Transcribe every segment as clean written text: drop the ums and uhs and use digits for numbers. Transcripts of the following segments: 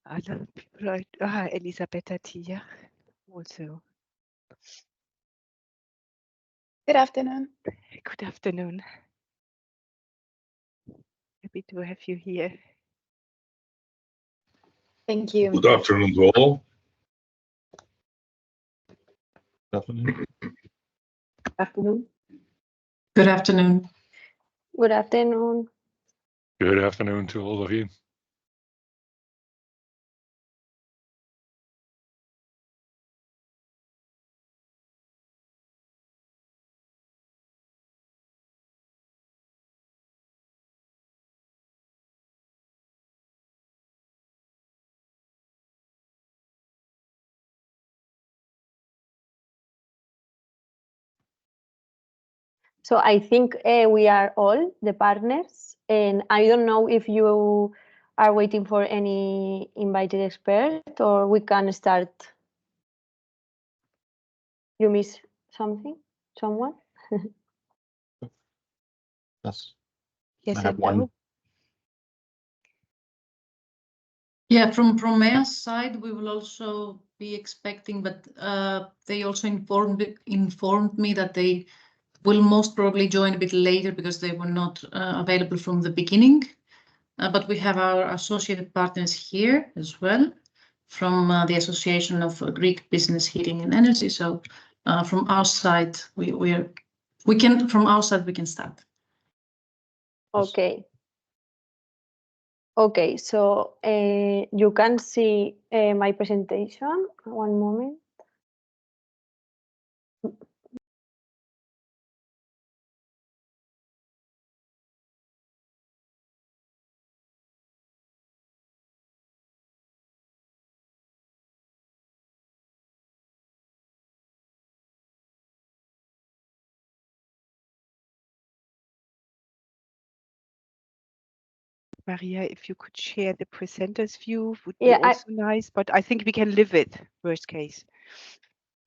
A lot of people are, Elisabetta Tia also. Good afternoon. Good afternoon. Happy to have you here. Thank you. Good afternoon to all. Afternoon. Afternoon. Good afternoon. Good afternoon. Good afternoon to all of you. So I think we are all the partners, and I don't know if you are waiting for any invited expert or we can start. You miss something? Someone? Yes. Yes, I have and one. no. Yeah, from Romeo's side, we will also be expecting, but they also informed me that they will most probably join a bit later because they were not available from the beginning. But we have our associated partners here as well from the Association of Greek Business Heating and Energy. So from our side, we can start. Okay. Okay, so you can see my presentation. One moment. Maria, if you could share the presenter's view, would be Yeah, also nice, but I think we can live it, worst case.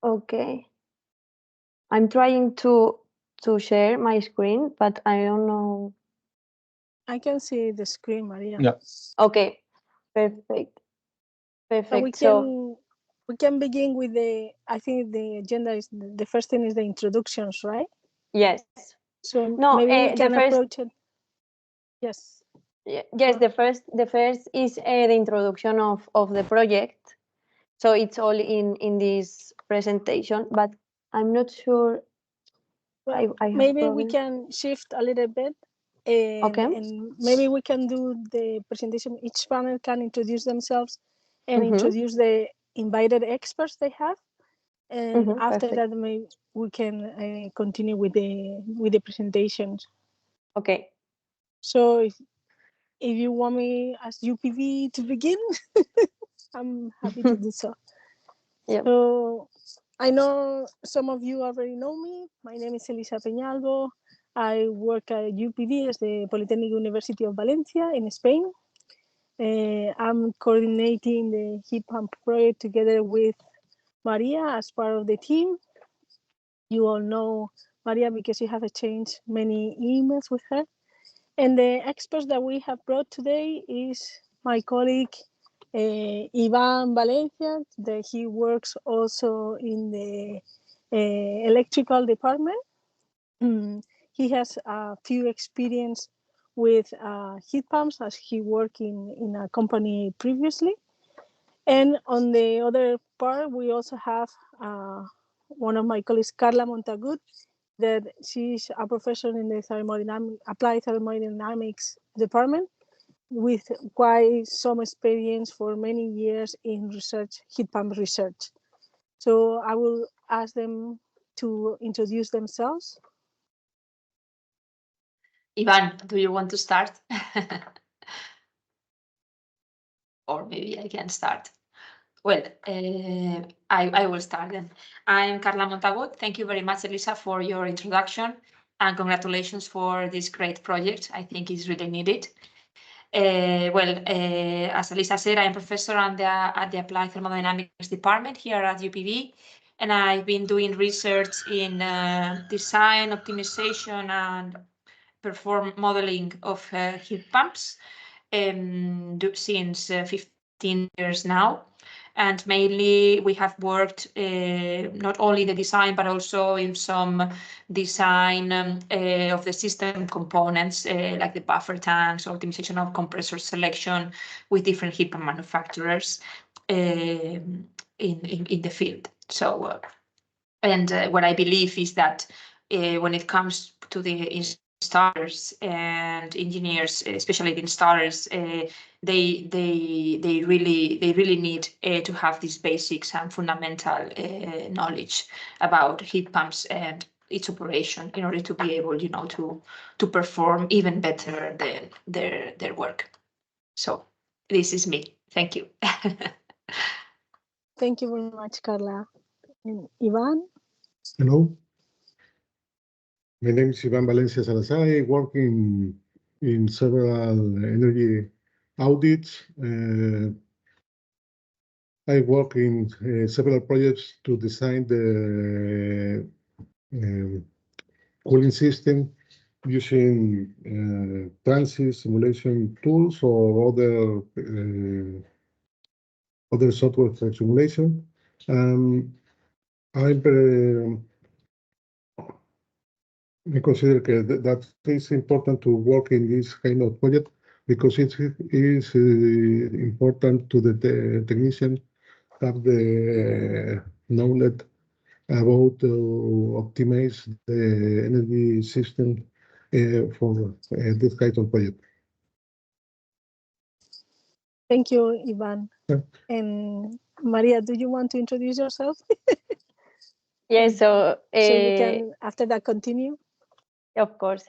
Okay. I'm trying to share my screen, but I don't know. I can see the screen, Maria. Yeah. Okay, perfect. Perfect. So we can begin with I think the agenda is the first thing is the introductions, right? Yes. So No, maybe we can the first, approach it. Yes. Yes, the first is the introduction of the project. So it's all in this presentation, but I'm not sure. Well, I have maybe we problem. can shift a little bit. Okay. And maybe we can do the presentation. Each panel can introduce themselves and introduce the invited experts they have. And after that, maybe we can continue with the presentations. Okay. So if you want me as UPV to begin, I'm happy to do so. Yep. So I know some of you already know me. My name is Elisa Peñalvo. I work at UPV as the Polytechnic University of Valencia in Spain. I'm coordinating the heat pump project together with Maria as part of the team. You all know Maria because you have exchanged many emails with her. And the experts that we have brought today is my colleague Ivan Valencia, that he works also in the electrical department. He has a few experience with heat pumps as he worked in a company previously. And on the other part, we also have one of my colleagues, Carla Montagut, that she's a professor in the applied thermodynamics department with quite some experience for many years in research, heat pump research. So I will ask them to introduce themselves. Ivan, do you want to start? Or maybe I can start. Well, I will start then. I'm Carla Montagut. Thank you very much, Elisa, for your introduction, and congratulations for this great project. I think it's really needed. As Elisa said, I'm professor at the Applied Thermodynamics department here at UPV, and I've been doing research in design, optimization, and perform modeling of heat pumps since 15 15 years now. And mainly we have worked not only the design, but also in some design of the system components, like the buffer tanks, optimization of compressor selection with different heat pump manufacturers in the field. So, what I believe is that when it comes to the installers and engineers, especially the installers, they really need to have these basics and fundamental knowledge about heat pumps and its operation in order to be able, to perform even better than their work. So this is me. Thank you. Thank you very much, Carla. And Ivan? Hello. My name is Ivan Valencia Salazar. I work in several energy audits. I work in several projects to design the cooling system using transit simulation tools or other software for simulation. I consider that it's important to work in this kind of project because it is important to the technician have the knowledge about optimize the energy system for this kind of project. Thank you, Ivan. Yeah. And Maria, do you want to introduce yourself? Yes, so you can, after that, continue. Of course.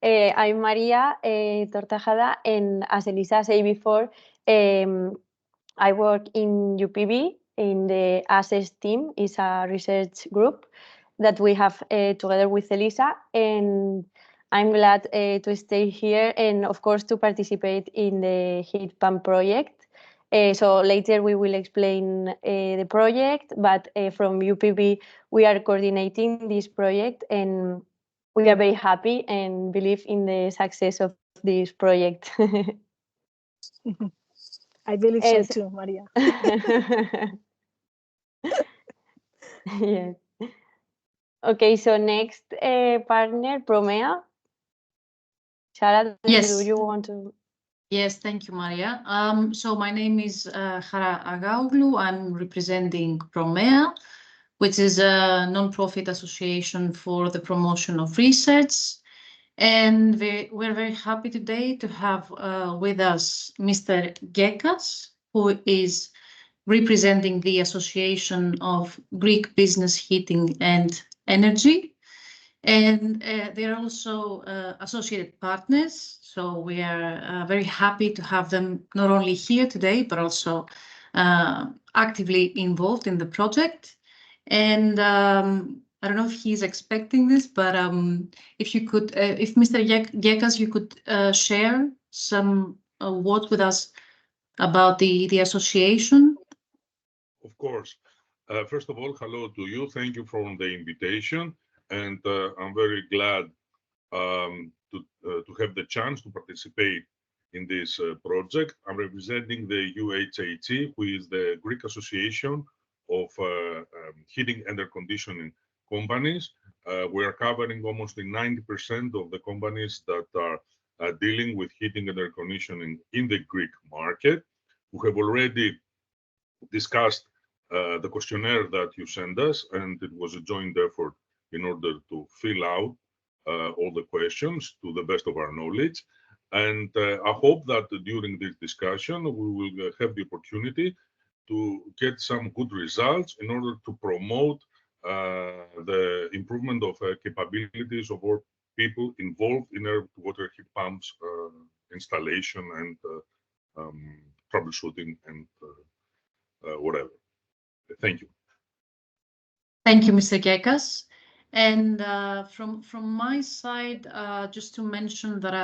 I'm Maria Tortajada, and as Elisa said before, I work in UPV in the ASES team. It's a research group that we have together with Elisa, and I'm glad to stay here and, of course, to participate in the heat pump project. So later we will explain the project, but from UPV we are coordinating this project, and we are very happy and believe in the success of this project. I believe so too, Maria. Yes. Okay, so next partner, Promea. Sara, Yes. do you want to? Yes, thank you, Maria. So my name is Jara Agaoglu. I'm representing Promea, which is a non-profit association for the promotion of research. And we're very happy today to have with us Mr. Gekas, who is representing the Association of Greek Business Heating and Energy. And they're also associated partners. So we are very happy to have them not only here today, but also actively involved in the project. And I don't know if he's expecting this, but if you could, if Mr. Gekas, you could share some words with us about the association. Of course. First of all, hello to you. Thank you for the invitation. And I'm very glad to have the chance to participate in this project. I'm representing the UHHE, who is the Greek Association of Heating and Air Conditioning Companies. We are covering almost 90% of the companies that are dealing with heating and air conditioning in the Greek market. We have already discussed the questionnaire that you sent us, and it was a joint effort in order to fill out all the questions to the best of our knowledge. And I hope that during this discussion, we will have the opportunity to get some good results in order to promote the improvement of capabilities of all people involved in air-to-water heat pumps installation and troubleshooting and whatever. Thank you. Thank you, Mr. Gekas. And from my side, just to mention that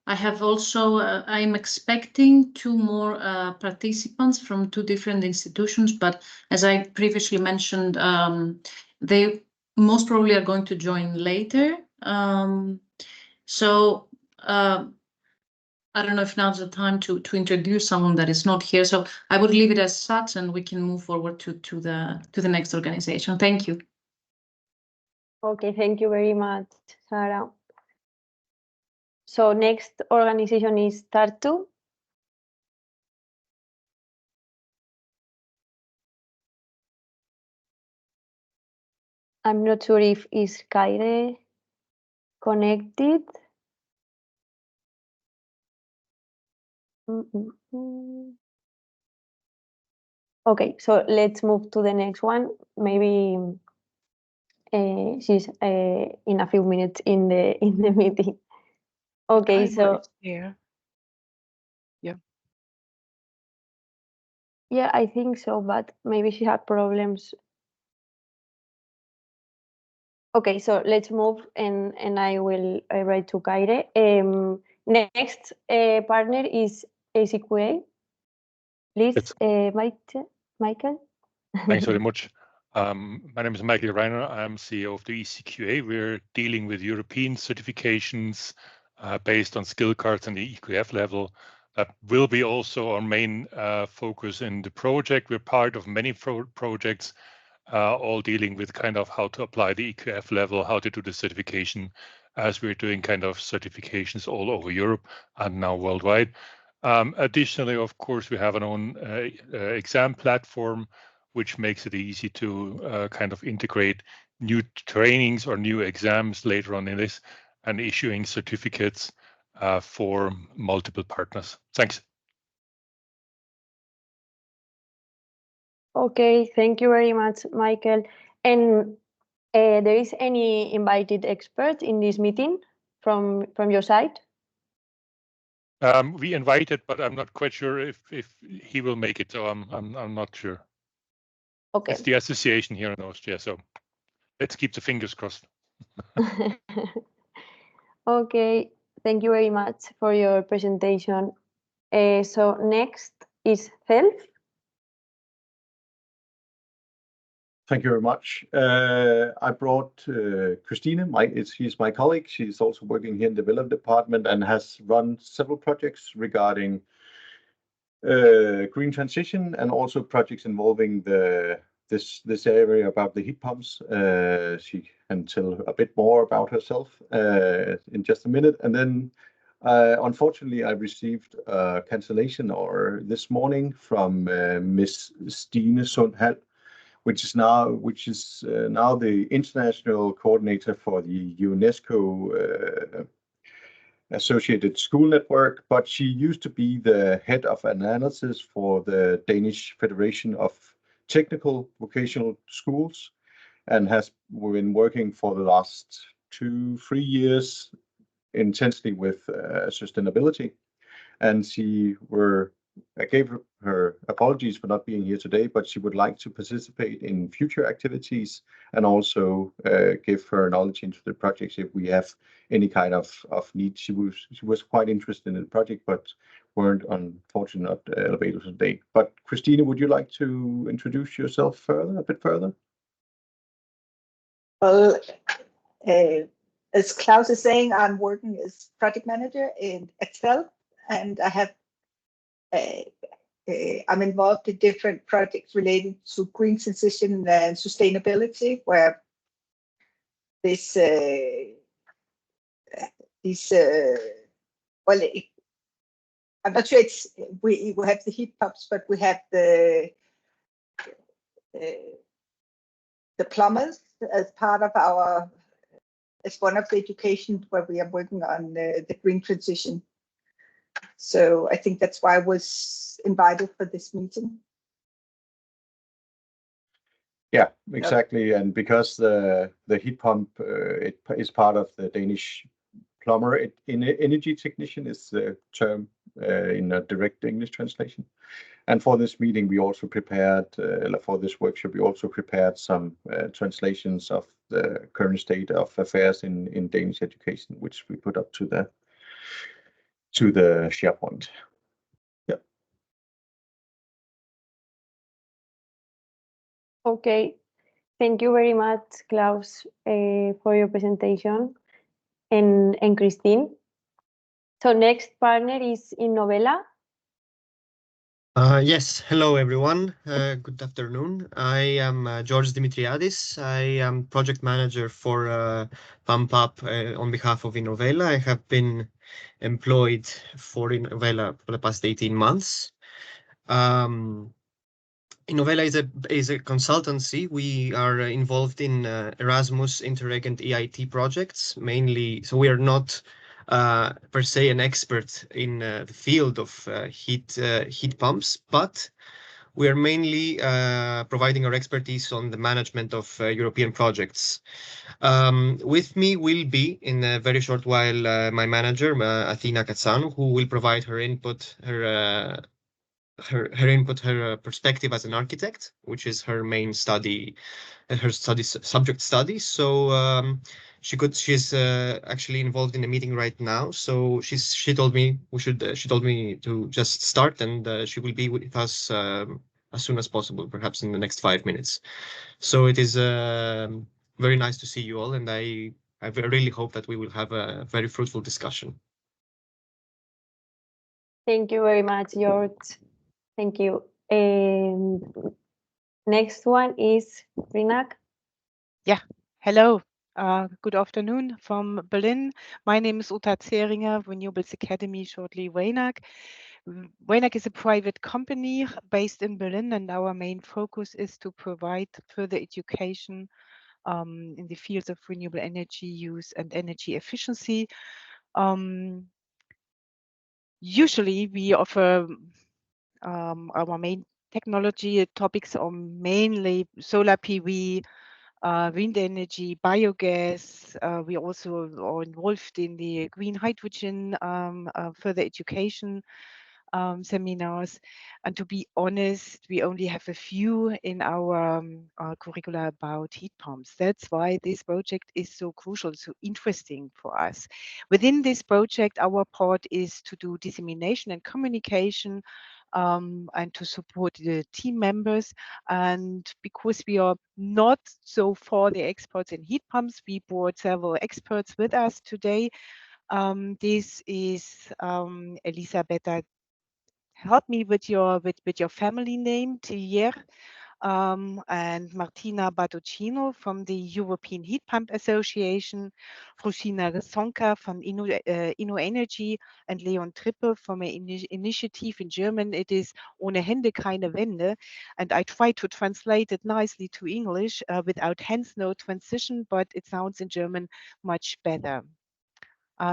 I have also, I'm expecting 2 more participants from 2 different institutions, but as I previously mentioned, they most probably are going to join later. So I don't know if now's the time to introduce someone that is not here. So I would leave it as such, and we can move forward to the next organization. Thank you. Okay, thank you very much, Sarah. So next organization is Tartu. I'm not sure if is Kaire connected. Okay, so let's move to the next one. Maybe she's in a few minutes in the meeting. Okay, so here. yeah, I think so, but maybe she had problems. Okay, so let's move and I will write to Kaire. Next partner is ACQA. Please, Michael. Thanks very much. My name is Michael Reiner. I'm CEO of the ECQA. We're dealing with European certifications based on skill cards and the EQF level. That will be also our main focus in the project. We're part of many projects, all dealing with kind of how to apply the EQF level, how to do the certification, as we're doing kind of certifications all over Europe and now worldwide. Additionally, of course, we have our own exam platform, which makes it easy to kind of integrate new trainings or new exams later on in this and issuing certificates for multiple partners. Thanks. Okay, thank you very much, Michael. And there is any invited expert in this meeting from your side? We invited, but I'm not quite sure if he will make it. So I'm not sure. Okay. It's the association here in Austria, so let's keep the fingers crossed. Okay, thank you very much for your presentation. So next is Self. Thank you very much. I brought Christine. She's my colleague. She's also working here in the development department and has run several projects regarding green transition and also projects involving this area about the heat pumps. She can tell a bit more about herself in just a minute. And then, unfortunately, I received a cancellation this morning from Miss Stine Sundhall, which is now the international coordinator for the UNESCO Associated School Network, but she used to be the head of analysis for the Danish Federation of Technical Vocational Schools and has been working for the last 2-3 years intensely with sustainability. And I gave her apologies for not being here today, but she would like to participate in future activities and also give her knowledge into the projects if we have any kind of need. She was quite interested in the project, but weren't unfortunately not available today. But Christina, would you like to introduce yourself a bit further? Well, as Klaus is saying, I'm working as project manager at FELP, and I have I'm involved in different projects related to green transition and sustainability, where I'm not sure we have the heat pumps, but we have the plumbers as part of as one of the education where we are working on the green transition. So I think that's why I was invited for this meeting. Yeah, exactly. And because the heat pump it is part of the Danish plumber, energy technician is the term in a direct English translation. And for this meeting, we also prepared, for this workshop, we also prepared some translations of the current state of affairs in Danish education, which we put up to the SharePoint. Yeah. Okay, thank you very much, Klaus, for your presentation, and Christine. So next partner is Innovela. Yes, hello everyone. Good afternoon. I am George Dimitriadis. I am project manager for Pump Up on behalf of Innovela. I have been employed for Innovela for the past 18 months. Innovela is a consultancy. We are involved in Erasmus, Interreg, and EIT projects mainly. So we are not per se an expert in the field of heat pumps, but we are mainly providing our expertise on the management of European projects. With me will be in a very short while my manager, Athena Katsanou, who will provide her input, her perspective as an architect, which is her main study, subject study. So she's actually involved in a meeting right now. So she told me she told me to just start, and she will be with us as soon as possible, perhaps in the next 5 minutes. So it is very nice to see you all, and I really hope that we will have a very fruitful discussion. Thank you very much, George. Thank you. Next one is Rinak. Yeah, hello. Good afternoon from Berlin. My name is Uta Zeringer, Renewables Academy, shortly WANAC. WANAC is a private company based in Berlin, and our main focus is to provide further education in the fields of renewable energy use and energy efficiency. Usually we offer our main technology topics are mainly solar PV, wind energy, biogas. We also are involved in the green hydrogen further education seminars. And to be honest, we only have a few in our curricula about heat pumps. That's why this project is so crucial, so interesting for us. Within this project, our part is to do dissemination and communication and to support the team members. And because we are not so far the experts in heat pumps, we brought several experts with us today. This is Elisabetta. Help me with your family name, Tillier, and Martina Battocino from the European Heat Pump Association, Frusina Sonka from InnoEnergy, and Leon Trippe from an initiative in German. It is Ohne Hände keine Wände, and I try to translate it nicely to English without hands, no transition, but it sounds in German much better.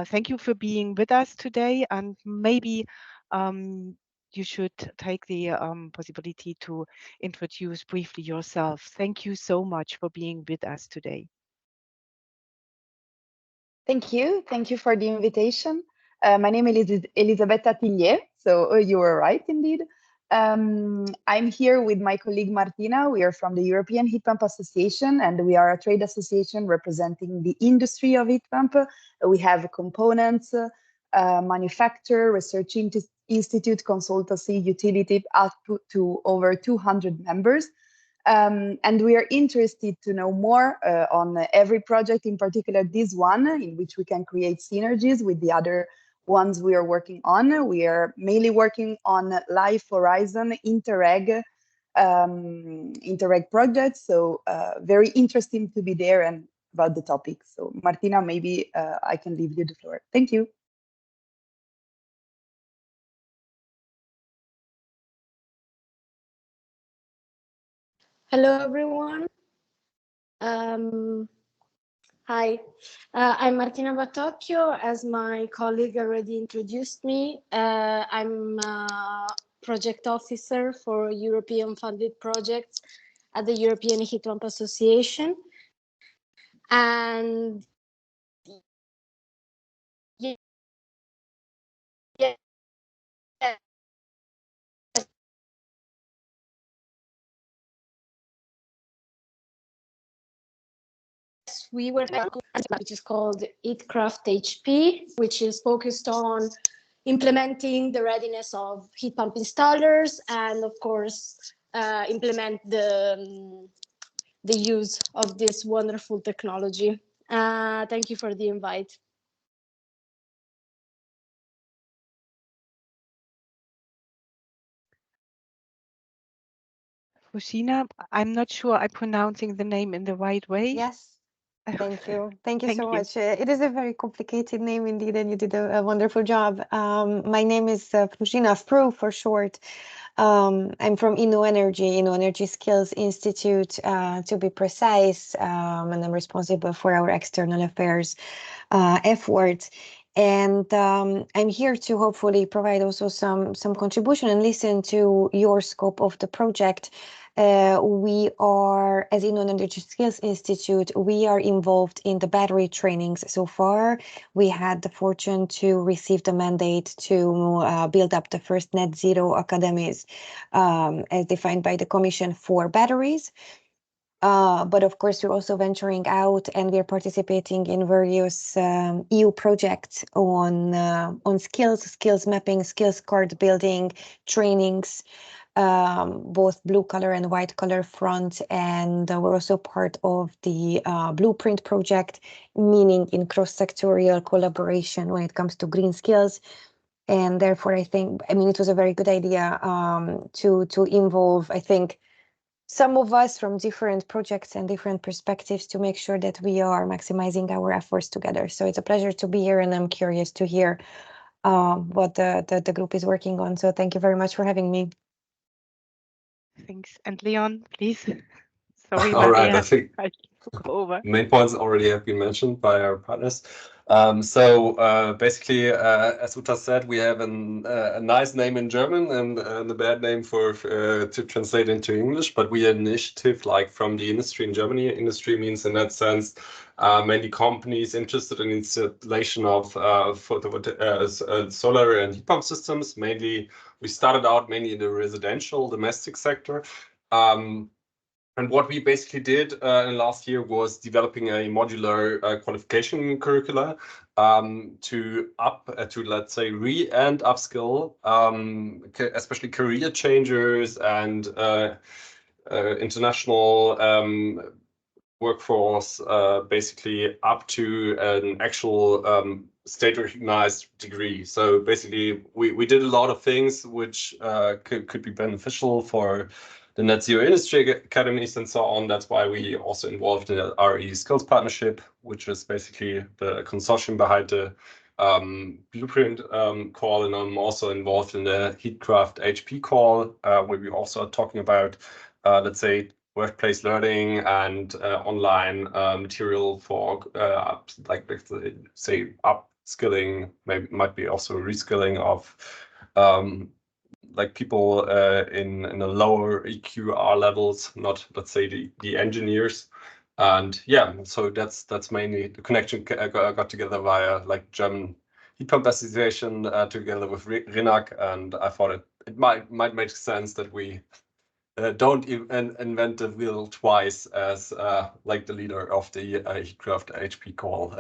Thank you for being with us today, and maybe you should take the possibility to introduce briefly yourself. Thank you so much for being with us today. Thank you. Thank you for the invitation. My name is Elisabetta Tillier, so you were right indeed. I'm here with my colleague Martina. We are from the European Heat Pump Association, and we are a trade association representing the industry of heat pump. We have components, manufacturer, research institute, consultancy, utility, up to over 200 members. And we are interested to know more on every project, in particular this one, in which we can create synergies with the other ones we are working on. We are mainly working on Life Horizon Interreg projects, so very interesting to be there and about the topic. So Martina, maybe I can leave you the floor. Thank you. Hello, everyone. Hi, I'm Martina Battocchio. As my colleague already introduced me, I'm a project officer for European funded projects at the European Heat Pump Association. And yeah, we were which is called Heatcraft HP, which is focused on implementing the readiness of heat pump installers and, of course, implement the use of this wonderful technology. Thank you for the invite. Fusina. I'm not sure I'm pronouncing the name in the right way. Yes. Thank you. Thank you Thank so you. much. It is a very complicated name indeed, and you did a wonderful job. My name is Fruzina, Fru for short. I'm from InnoEnergy Skills Institute, to be precise, and I'm responsible for our external affairs efforts. And I'm here to hopefully provide also some contribution and listen to your scope of the project. We are, as InnoEnergy Skills Institute, we are involved in the battery trainings so far. We had the fortune to receive the mandate to build up the first net zero academies as defined by the Commission for batteries. But of course, we're also venturing out and we're participating in various EU projects on skills mapping, skills card building, trainings, both blue collar and white collar front. And we're also part of the Blueprint project, meaning in cross-sectorial collaboration when it comes to green skills. And therefore, I mean, it was a very good idea to involve, I think, some of us from different projects and different perspectives to make sure that we are maximizing our efforts together. So it's a pleasure to be here, and I'm curious to hear what the group is working on. So thank you very much for having me. Thanks. And Leon, please. Sorry, All right, Maria, I think I took over. main points already have been mentioned by our partners. Basically, as Uta said, we have a nice name in German and a bad name for to translate into English. But we are an initiative like from the industry in Germany. Industry means in that sense many companies interested in installation of solar and heat pump systems. Mainly, we started out mainly in the residential domestic sector. And what we basically did in last year was developing a modular qualification curricula to let's say and upskill, especially career changers and international workforce, basically up to an actual state-recognized degree. So basically, we did a lot of things which could be beneficial for the Net Zero Industry Academies and so on. That's why we also involved in the RE Skills Partnership, which is basically the consortium behind the Blueprint call, and I'm also involved in the Heatcraft HP call, where we also are talking about, let's say, workplace learning and online material for like say upskilling, might be also reskilling of like people in the lower EQR levels, not let's say the engineers. And yeah, so that's mainly the connection got together via like German Heat Pump Association together with RINAG, and I thought it might make sense that we don't invent the wheel twice, as like the leader of the Heatcraft HP call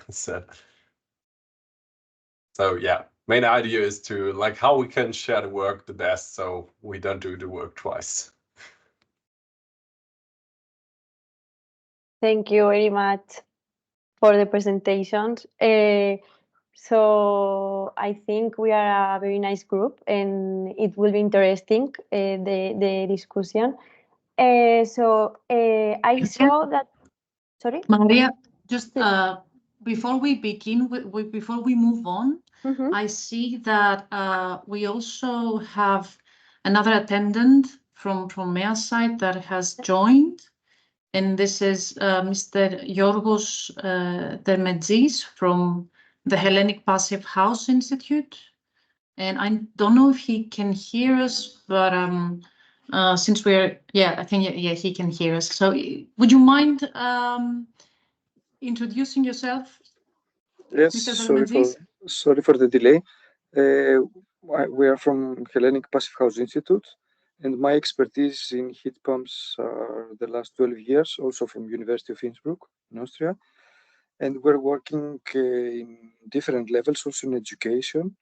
said. So yeah, main idea is to like how we can share the work the best, so we don't do the work twice. Thank you very much for the presentations. So I think we are a very nice group, and it will be interesting, the discussion. I saw that. Sorry, Maria, just before we begin, before we move on, I see that we also have another attendant from MEA's side that has joined, and this is Mr. Yorgos Termedzis from the Hellenic Passive House Institute. And I don't know if he can hear us, but since we're, I think he can hear us. So would you mind introducing yourself? Yes, Mr. sorry for the delay. We are from Hellenic Passive House Institute, and my expertise in heat pumps are the last 12 years, also from University of Innsbruck in Austria. And we're working in different levels, also in education.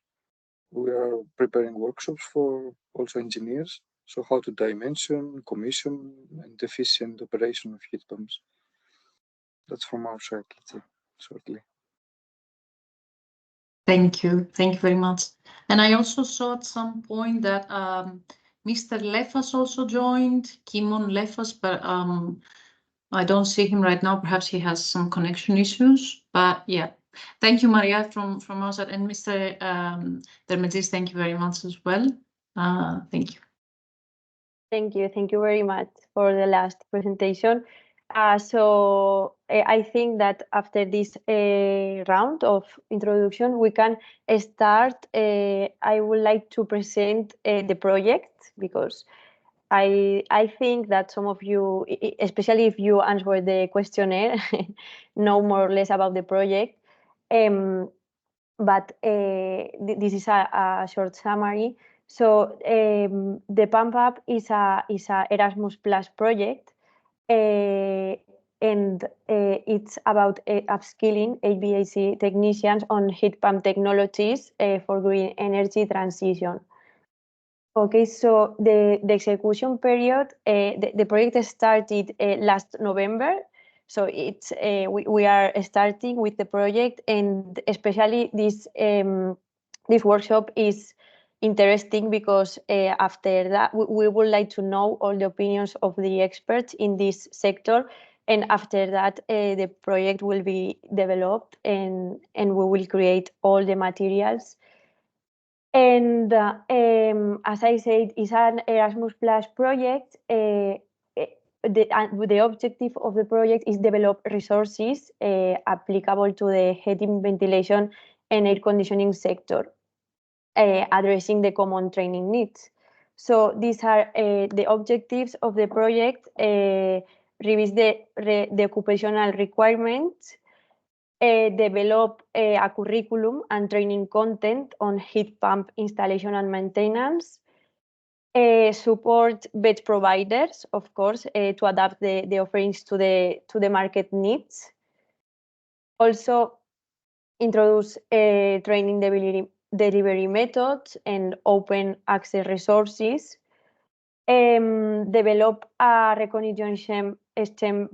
We are preparing workshops for also engineers, so how to dimension, commission, and efficient operation of heat pumps. That's from our side, let's say, shortly. Thank you very much. And I also saw at some point that Mr. Lefas also joined, Kimon Lefas, but I don't see him right now. Perhaps he has some connection issues, but yeah. Thank you, Maria, from our side, and Mr. Dermedzis, thank you very much as well. Thank you. Thank you very much for the last presentation. I think that after this round of introduction, we can start. I would like to present the project, because I think that some of you, especially if you answer the questionnaire, know more or less about the project. But this is a short summary. So the Pump Up is a Erasmus Plus project, and it's about upskilling HVAC technicians on heat pump technologies for green energy transition. Okay, so the execution period, the project started last November. So it's we are starting with the project, and especially this workshop is interesting because after that we would like to know all the opinions of the experts in this sector, and after that the project will be developed, and we will create all the materials. And as I said, it's an Erasmus Plus project. The objective of the project is develop resources applicable to the heating, ventilation, and air conditioning sector, addressing the common training needs. So these are the objectives of the project: revise the occupational requirements, develop a curriculum and training content on heat pump installation and maintenance, support bed providers, of course, to adapt the offerings to the market needs. Also, introduce training delivery methods and open access resources. Develop a recognition system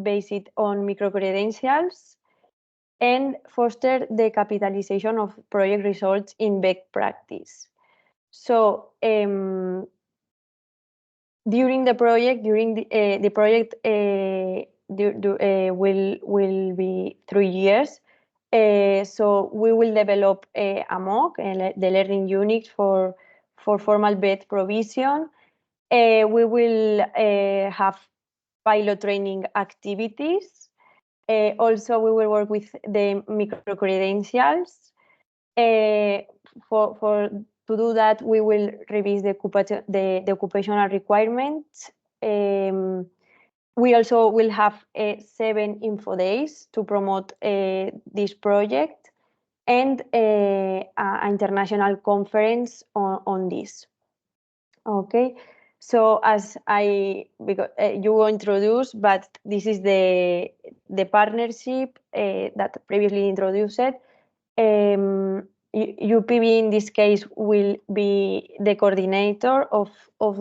based on micro-credentials, and foster the capitalization of project results in best practice. So during the project, will be 3 years. So we will develop a MOOC, the learning unit for formal bed provision. We will have pilot training activities. Also, we will work with the micro-credentials. To do that, we will revise the occupational requirements. We also will have 7 info days to promote this project, and an international conference on this. Okay. So as you introduced, but this is the partnership that previously introduced. UPV in this case will be the coordinator of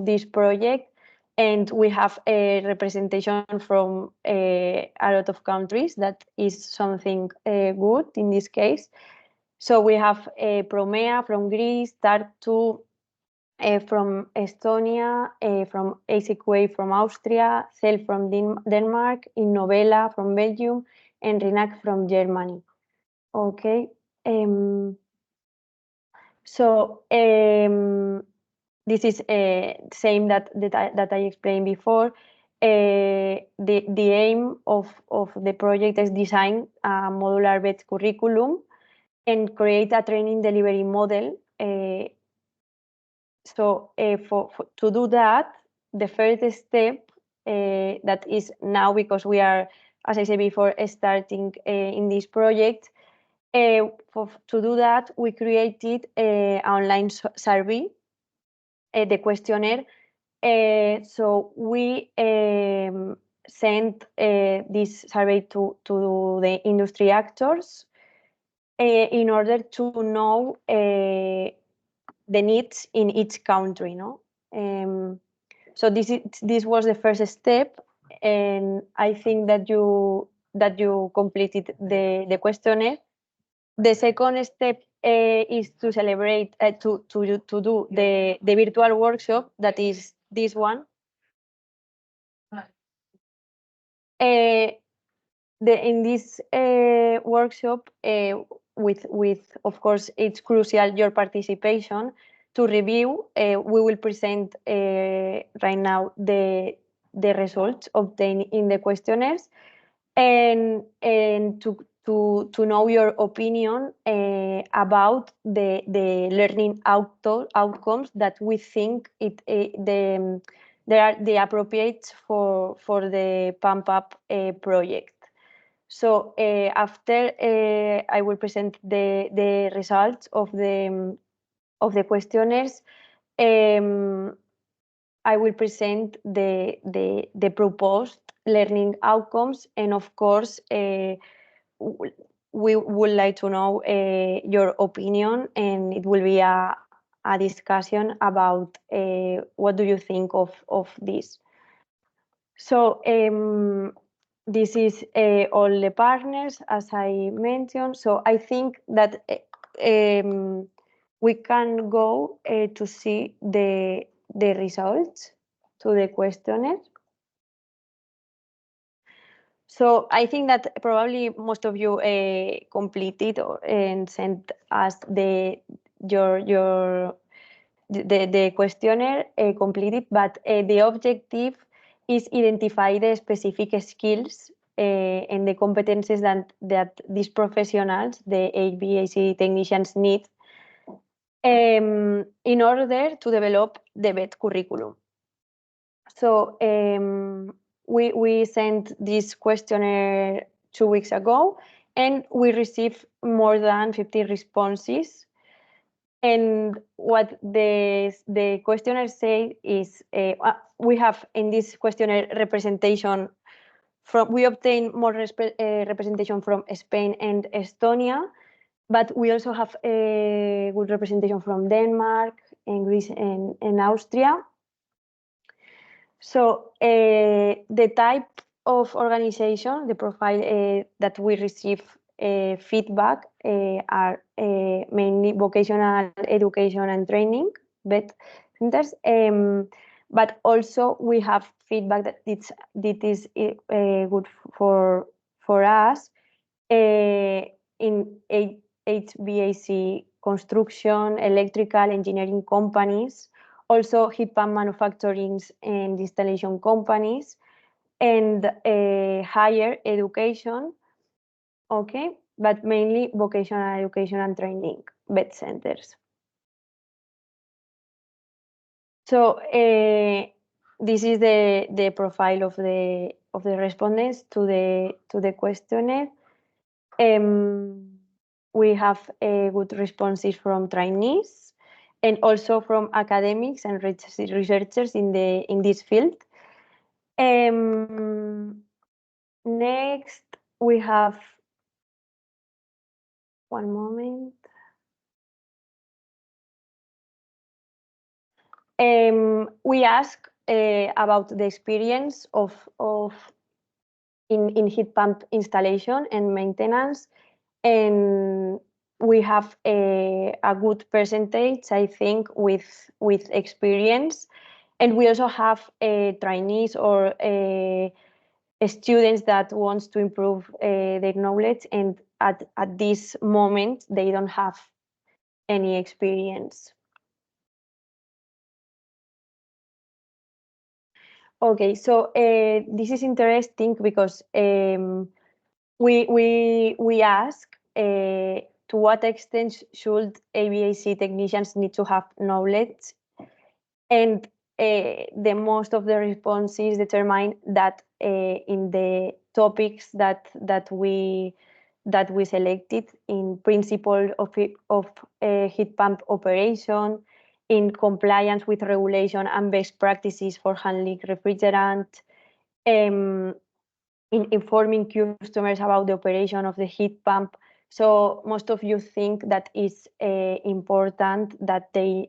this project, and we have a representation from a lot of countries. That is something good in this case. So we have Promea from Greece, Tartu from Estonia, from ACQA from Austria, CEL from Denmark, Innovela from Belgium, and RINAC from Germany. Okay. So this is same that I explained before. The aim of the project is design a modular bed curriculum and create a training delivery model. So to do that, the first step that is now, because we are, as I said before, starting in this project, to do that, we created an online survey, the questionnaire. So we sent this survey to the industry actors in order to know the needs in each country, no? So this was the first step, and I think that you completed the questionnaire. The second step is to celebrate, to do the virtual workshop, that is this one. In this workshop, with of course, it's crucial your participation. To review, we will present right now the results obtained in the questionnaires, and to know your opinion about the learning outcomes that we think they are the appropriate for the Pump Up project. So after I will present the results of the questionnaires, I will present the proposed learning outcomes, and of course, we would like to know your opinion, and it will be a discussion about what do you think of this. So this is all the partners, as I mentioned. So I think that we can go to see the results to the questionnaire. So I think that probably most of you completed and sent us the questionnaire completed, but the objective is identify the specific skills and the competencies that these professionals, the HVAC technicians, need in order to develop the VET curriculum. So we sent this questionnaire 2 weeks ago, and we received more than 50 responses. And what the questionnaire say is we have in this questionnaire representation from, we obtain more representation from Spain and Estonia, but we also have a good representation from Denmark and Greece and Austria. So the type of organization, the profile that we receive feedback are mainly vocational education and training, VET centers, but also we have feedback that it is good for us in HVAC construction, electrical engineering companies, also heat pump manufacturing and installation companies, and higher education, okay, but mainly vocational education and training, VET centers. So this is the profile of the respondents to the questionnaire. We have good responses from trainees and also from academics and researchers in this field. Next, we have, one moment. We ask about the experience in heat pump installation and maintenance, and we have a good percentage, I think, with experience, and we also have trainees or students that wants to improve their knowledge, and at this moment they don't have any experience. Okay, so this is interesting because we ask to what extent should HVAC technicians need to have knowledge, and the most of the responses determine that in the topics that we selected, in principle of heat pump operation, in compliance with regulation and best practices for handling refrigerant, in informing customers about the operation of the heat pump. So most of you think that it's important that they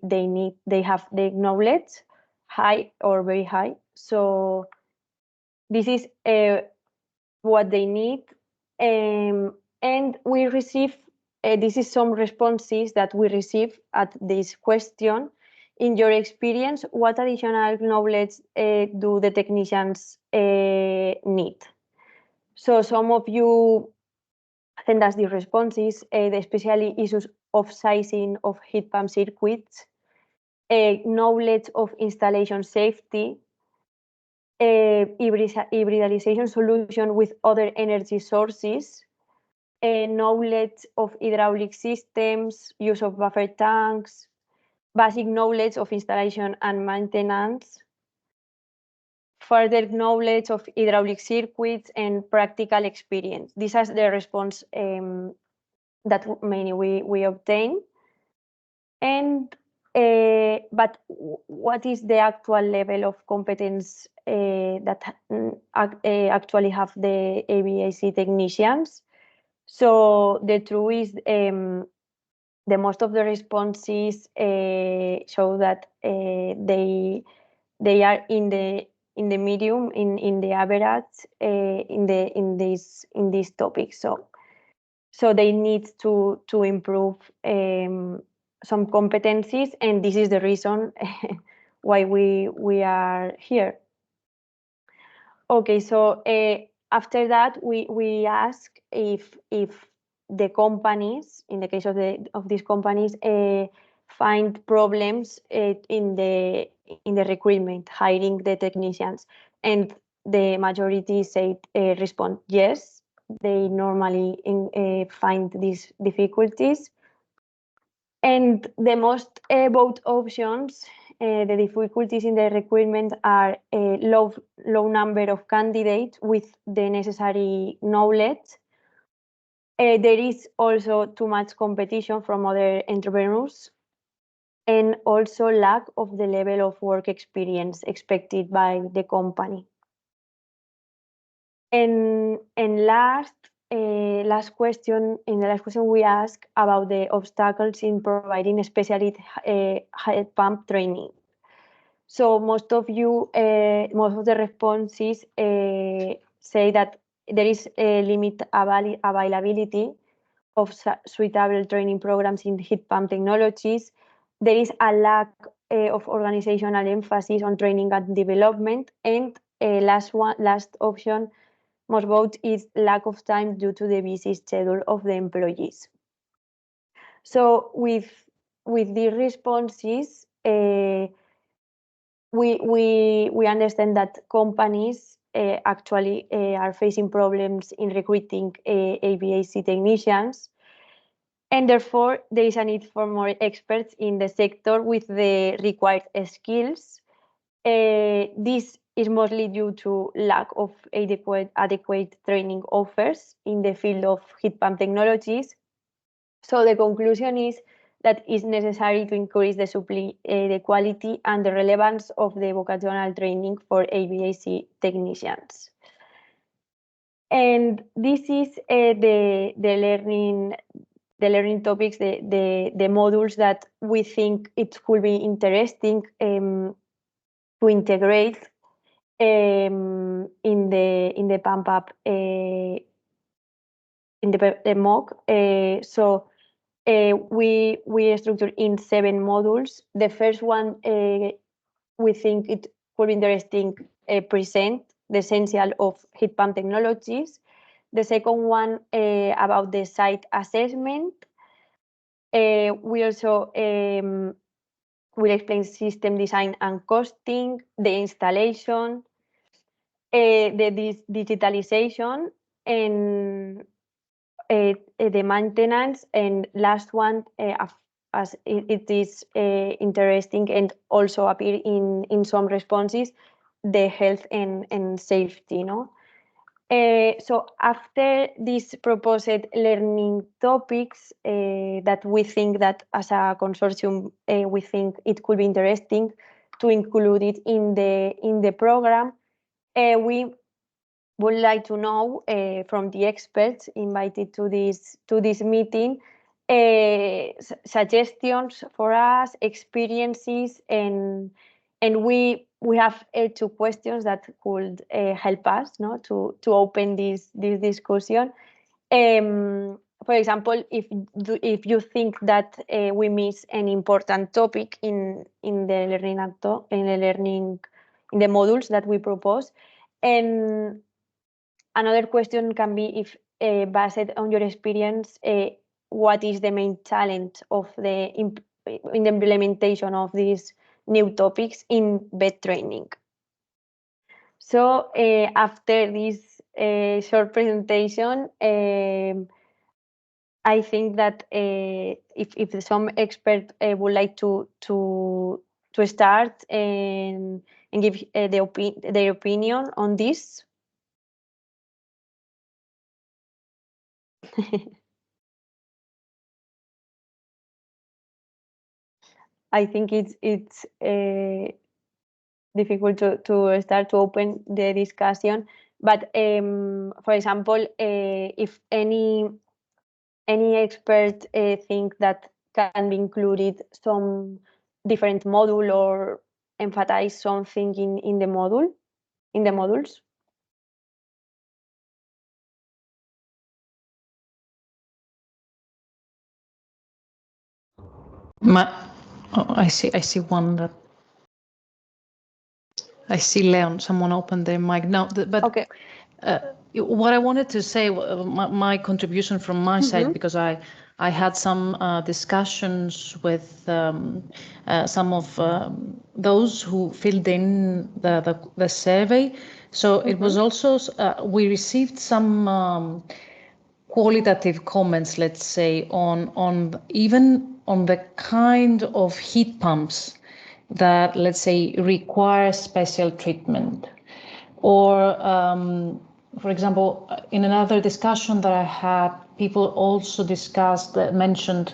have the knowledge, high or very high. So this is what they need, and we receive this is some responses that we receive at this question. In your experience, what additional knowledge do the technicians need? So some of you send us the responses, especially issues of sizing of heat pump circuits, knowledge of installation safety, hybridization solution with other energy sources, knowledge of hydraulic systems, use of buffer tanks, basic knowledge of installation and maintenance, further knowledge of hydraulic circuits, and practical experience. This is the response that mainly we obtain. And but what is the actual level of competence that actually have the HVAC technicians? So the truth is, the most of the responses show that they are in the medium, in the average, in this topic. So they need to improve some competencies, and this is the reason why we are here. Okay, so after that we ask if the companies, in the case of these companies, find problems in the recruitment, hiring the technicians, and the majority respond yes. They normally find these difficulties. And the most both options, the difficulties in the recruitment are a low number of candidates with the necessary knowledge. There is also too much competition from other entrepreneurs, and also lack of the level of work experience expected by the company. And last question, in the last question we ask about the obstacles in providing specialist heat pump training. So most of the responses say that there is a limited availability of suitable training programs in heat pump technologies. There is a lack of organizational emphasis on training and development, and last option, most vote, is lack of time due to the busy schedule of the employees. So with these responses, we understand that companies actually are facing problems in recruiting HVAC technicians, and therefore there is a need for more experts in the sector with the required skills. This is mostly due to lack of adequate training offers in the field of heat pump technologies. So the conclusion is that it's necessary to increase the quality and the relevance of the vocational training for HVAC technicians. And this is the learning topics, the modules that we think it could be interesting to integrate in the pump up in the MOOC. So we structure in 7 modules. The first one, we think it could be interesting, present the essential of heat pump technologies. The second one about the site assessment. We also will explain system design and costing, the installation, the digitalization, and the maintenance, and last one, as it is interesting and also appear in some responses, the health and safety. So after these proposed learning topics that we think that as a consortium we think it could be interesting to include it in the program, we would like to know from the experts invited to this meeting suggestions for us, experiences, and we have 2 questions that could help us to open this discussion. for example, if you think that we miss an important topic in the learning in the modules that we propose, and another question can be if based on your experience, what is the main challenge of in the implementation of these new topics in vet training? So after this short presentation, I think that if some expert would like to start and give their opinion on this. I think it's difficult to start to open the discussion, but for example, if any expert think that can be included some different module or emphasize something in the modules. I see one that I see Leon. Someone opened their mic now, but okay. What I wanted to say, my contribution from my side, because I had some discussions with some of those who filled in the survey. So it was also we received some qualitative comments, let's say, on even on the kind of heat pumps that, let's say, require special treatment, or for example, in another discussion that I had, people also mentioned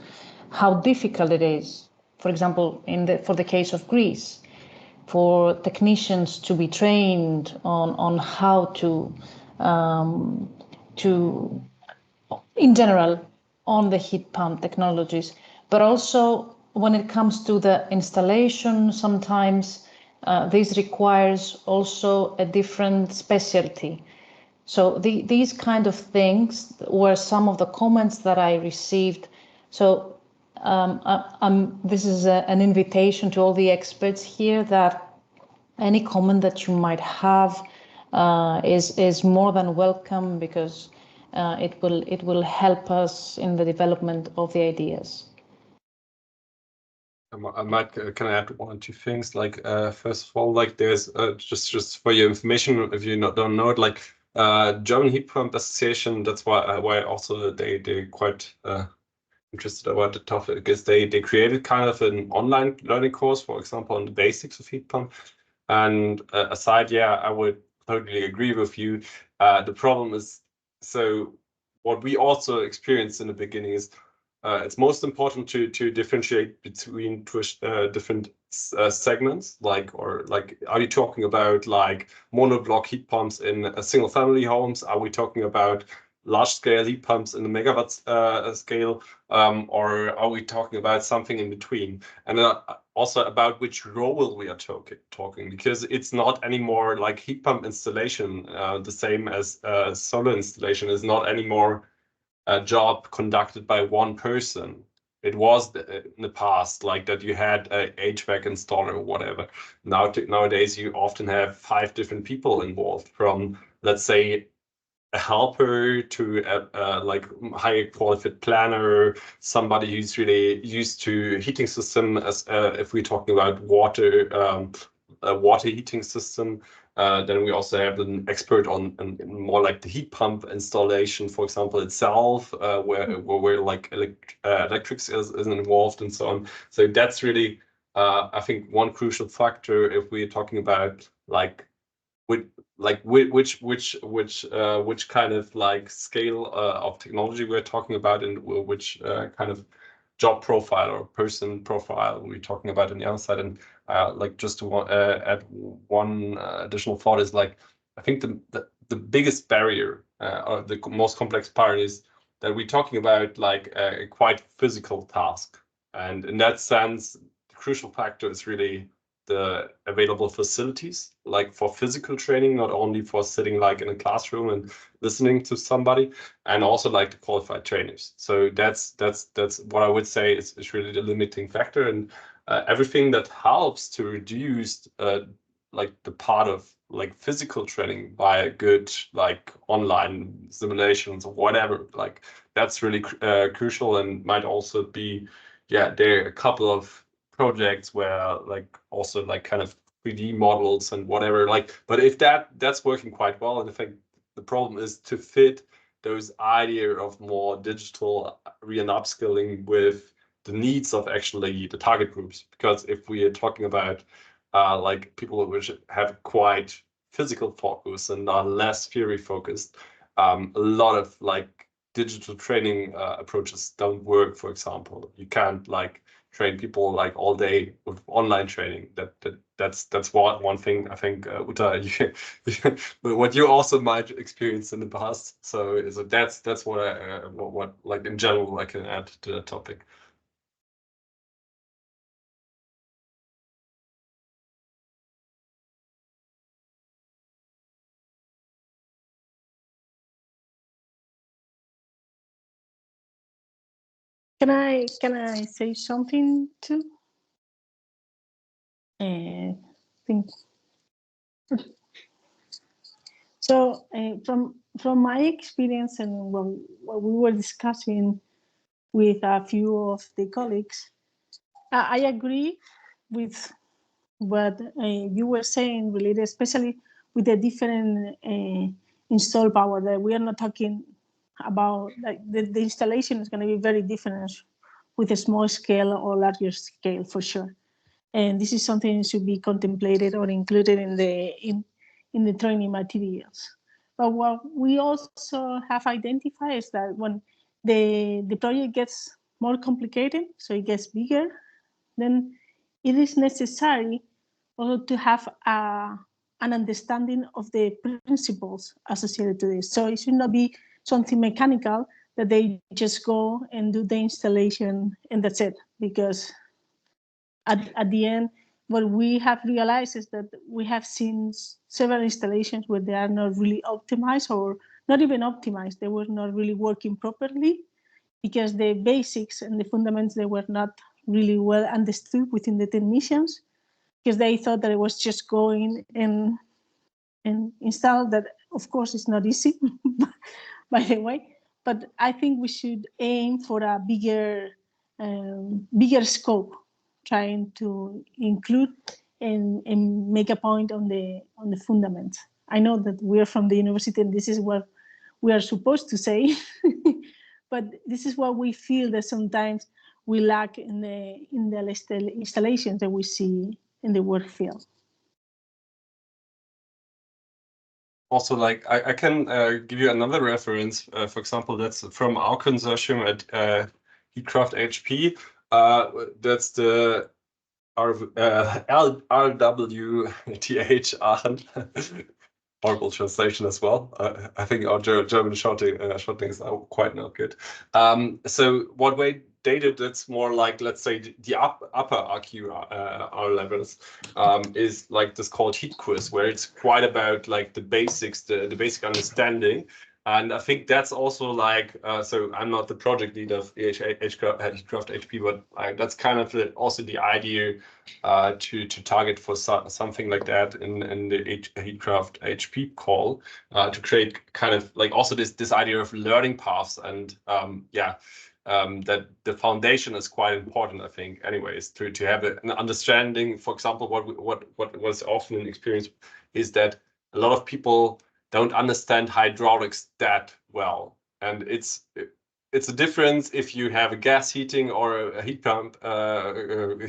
how difficult it is, for example, for the case of Greece, for technicians to be trained on how to in general on the heat pump technologies, but also when it comes to the installation, sometimes this requires also a different specialty. So these kind of things were some of the comments that I received. So this is an invitation to all the experts here that any comment that you might have is more than welcome, because it will help us in the development of the ideas. Can I add one or two things? Like first of all, like there's just for your information, if you don't know it, like German Heat Pump Association. That's why also they're quite interested about the topic, because they created kind of an online learning course, for example, on the basics of heat pump. And aside, yeah, I would totally agree with you. The problem is, so what we also experienced in the beginning is it's most important to differentiate between different segments, are you talking about like monoblock heat pumps in single family homes? Are we talking about large scale heat pumps in the megawatt scale, or are we talking about something in between? And also about which role we are talking, because it's not anymore like heat pump installation, the same as solar installation is not anymore a job conducted by one person. It was in the past like that you had a HVAC installer or whatever. Nowadays you often have 5 different people involved, from let's say a helper to a like higher qualified planner, somebody who's really used to heating system, as if we're talking about water, a water heating system. Then we also have an expert on more like the heat pump installation, for example, itself, where like electrics is involved and so on. So that's really, I think, one crucial factor if we're talking about like which kind of like scale of technology we're talking about, and which kind of job profile or person profile we're talking about on the other side. And like just to add one additional thought is like, I think the biggest barrier or the most complex part is that we're talking about like a quite physical task, and in that sense the crucial factor is really the available facilities, like for physical training, not only for sitting like in a classroom and listening to somebody, and also like the qualified trainers. So that's what I would say is really the limiting factor, and everything that helps to reduce like the part of like physical training by a good like online simulations or whatever, like that's really crucial, and might also be, yeah, there are a couple of projects where like also like kind of 3D models and whatever, like, but if that's working quite well, and I think the problem is to fit those idea of more digital re and upskilling with the needs of actually the target groups, because if we are talking about like people which have quite physical focus and are less theory focused, a lot of like digital training approaches don't work. For example, you can't like train people like all day with online training. That's one thing I think, Uta, but what you also might experience in the past. So that's what I what like in general I can add to that topic. Can I say something too? Think. So from my experience and what we were discussing with a few of the colleagues, I agree with what you were saying, related especially with the different install power, that we are not talking about, like the installation is going to be very different with a small scale or larger scale for sure. And this is something that should be contemplated or included in the training materials. But what we also have identified is that when the project gets more complicated, so it gets bigger, then it is necessary also to have an understanding of the principles associated to this. So it should not be something mechanical that they just go and do the installation and that's it. Because at the end, what we have realized is that we have seen several installations where they are not really optimized, or not even optimized. They were not really working properly because the basics and the fundamentals, they were not really well understood within the technicians, because they thought that it was just going and install. That, of course, is not easy, by the way. But I think we should aim for a bigger scope, trying to include and make a point on the fundamentals. I know that we are from the university and this is what we are supposed to say, but this is what we feel that sometimes we lack in the installations that we see in the work field. Also, like I can give you another reference. For example, that's from our consortium at Heatcraft HP. That's the RWTH Aachen. Horrible translation as well. I think our German shortenings are quite not good. So what way they did, that's more like, let's say, the upper RQR levels is like this called heat quiz, where it's quite about like the basics, the basic understanding. And I think that's also like, so I'm not the project lead of Heatcraft HP, but that's kind of also the idea to target for something like that in the Heatcraft HP call, to create kind of like also this idea of learning paths, and that the foundation is quite important, I think, anyways, to have an understanding. For example, what was often an experience is that a lot of people don't understand hydraulics that well, and it's a difference if you have a gas heating or a heat pump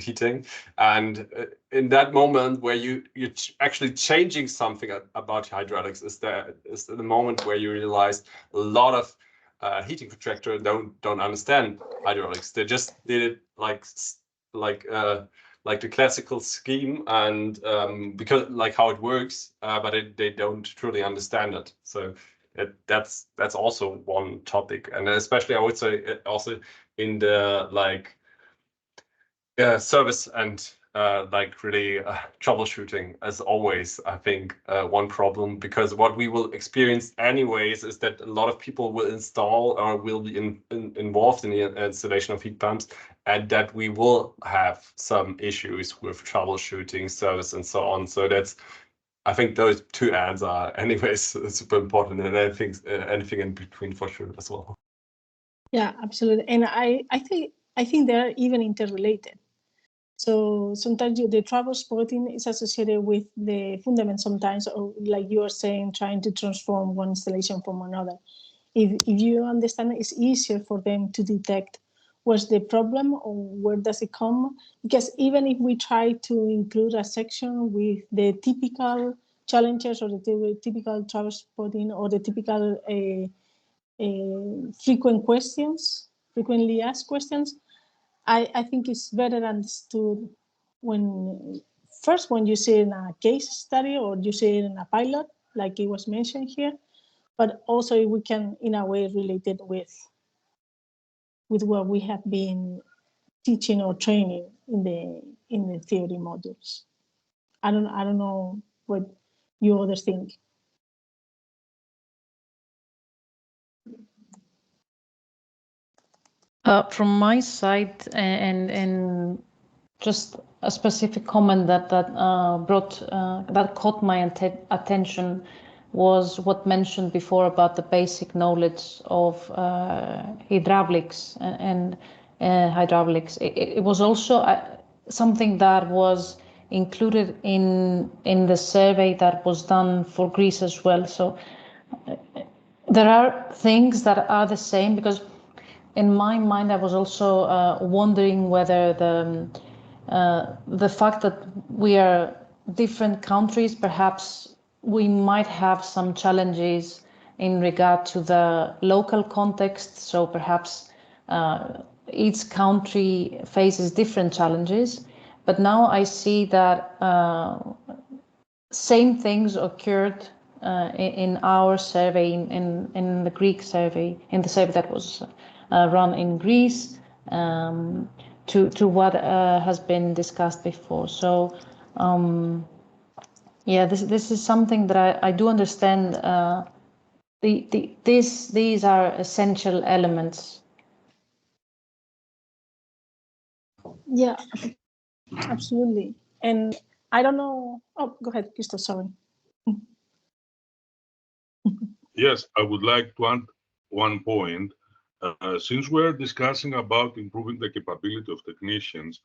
heating, and in that moment where you're actually changing something about hydraulics is the moment where you realize a lot of heating contractors don't understand hydraulics. They just did it like the classical scheme, and because like how it works, but they don't truly understand it. So that's also one topic, and especially I would say also in the like service and like really troubleshooting, as always, I think one problem, because what we will experience anyways is that a lot of people will install or will be involved in the installation of heat pumps, and that we will have some issues with troubleshooting, service, and so on. So that's, I think those two ends are anyways super important, and I think anything in between for sure as well. Yeah, absolutely. And I think they're even interrelated. So sometimes the trouble spotting is associated with the fundament sometimes, or like you are saying, trying to transform one installation from another. If you understand, it's easier for them to detect what's the problem or where does it come. Because even if we try to include a section with the typical challenges or the typical trouble spotting or the typical frequently asked questions, I think it's better understood when you see it in a case study or you see it in a pilot, like it was mentioned here, but also we can, in a way, relate it with what we have been teaching or training in the theory modules. I don't know what you others think. From my side, and just a specific comment that caught my attention was what mentioned before about the basic knowledge of hydraulics and hydraulics. It was also something that was included in the survey that was done for Greece as well. So there are things that are the same, because in my mind I was also wondering whether the fact that we are different countries, perhaps we might have some challenges in regard to the local context. So perhaps each country faces different challenges. But now I see that same things occurred in our survey, in the Greek survey, in the survey that was run in Greece, to what has been discussed before. So yeah, this is something that I do understand. These are essential elements. Yeah, absolutely. And I don't know. Oh, go ahead, Christoph. Sorry. Yes, I would like to add one point. Since we're discussing about improving the capability of technicians,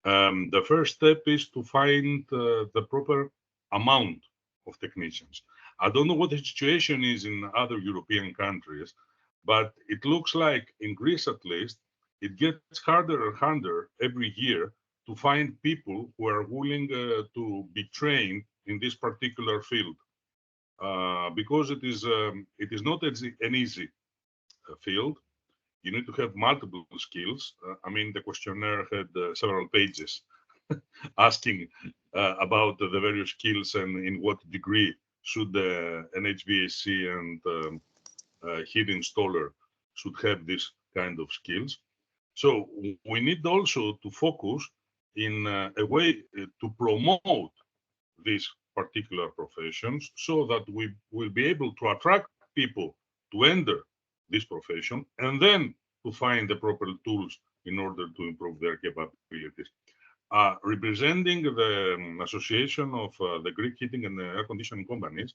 the first step is to find the proper amount of technicians. I don't know what the situation is in other European countries, but it looks like in Greece at least, it gets harder and harder every year to find people who are willing to be trained in this particular field. Because it is not an easy field. You need to have multiple skills. I mean, the questionnaire had several pages asking about the various skills and in what degree should an HVAC and heat installer should have this kind of skills. So we need also to focus in a way to promote these particular professions so that we will be able to attract people to enter this profession and then to find the proper tools in order to improve their capabilities. Representing the association of the Greek heating and air conditioning companies,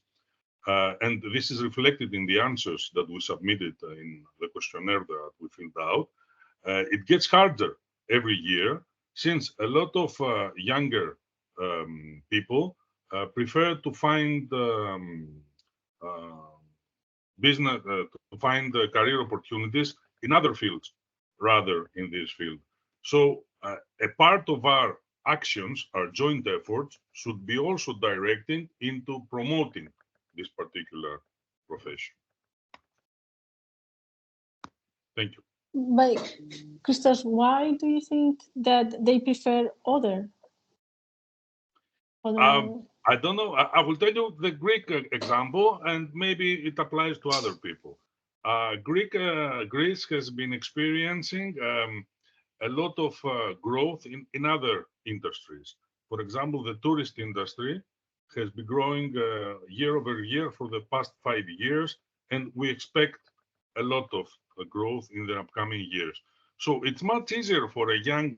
and this is reflected in the answers that we submitted in the questionnaire that we filled out, it gets harder every year since a lot of younger people prefer to find business, to find career opportunities in other fields rather in this field. So a part of our actions, our joint efforts, should be also directing into promoting this particular profession. Thank you. But Christos, why do you think that they prefer other? I don't know. I will tell you the Greek example, and maybe it applies to other people. Greece has been experiencing a lot of growth in other industries. For example, the tourist industry has been growing year over year for the past 5 years, and we expect a lot of growth in the upcoming years. So it's much easier for a young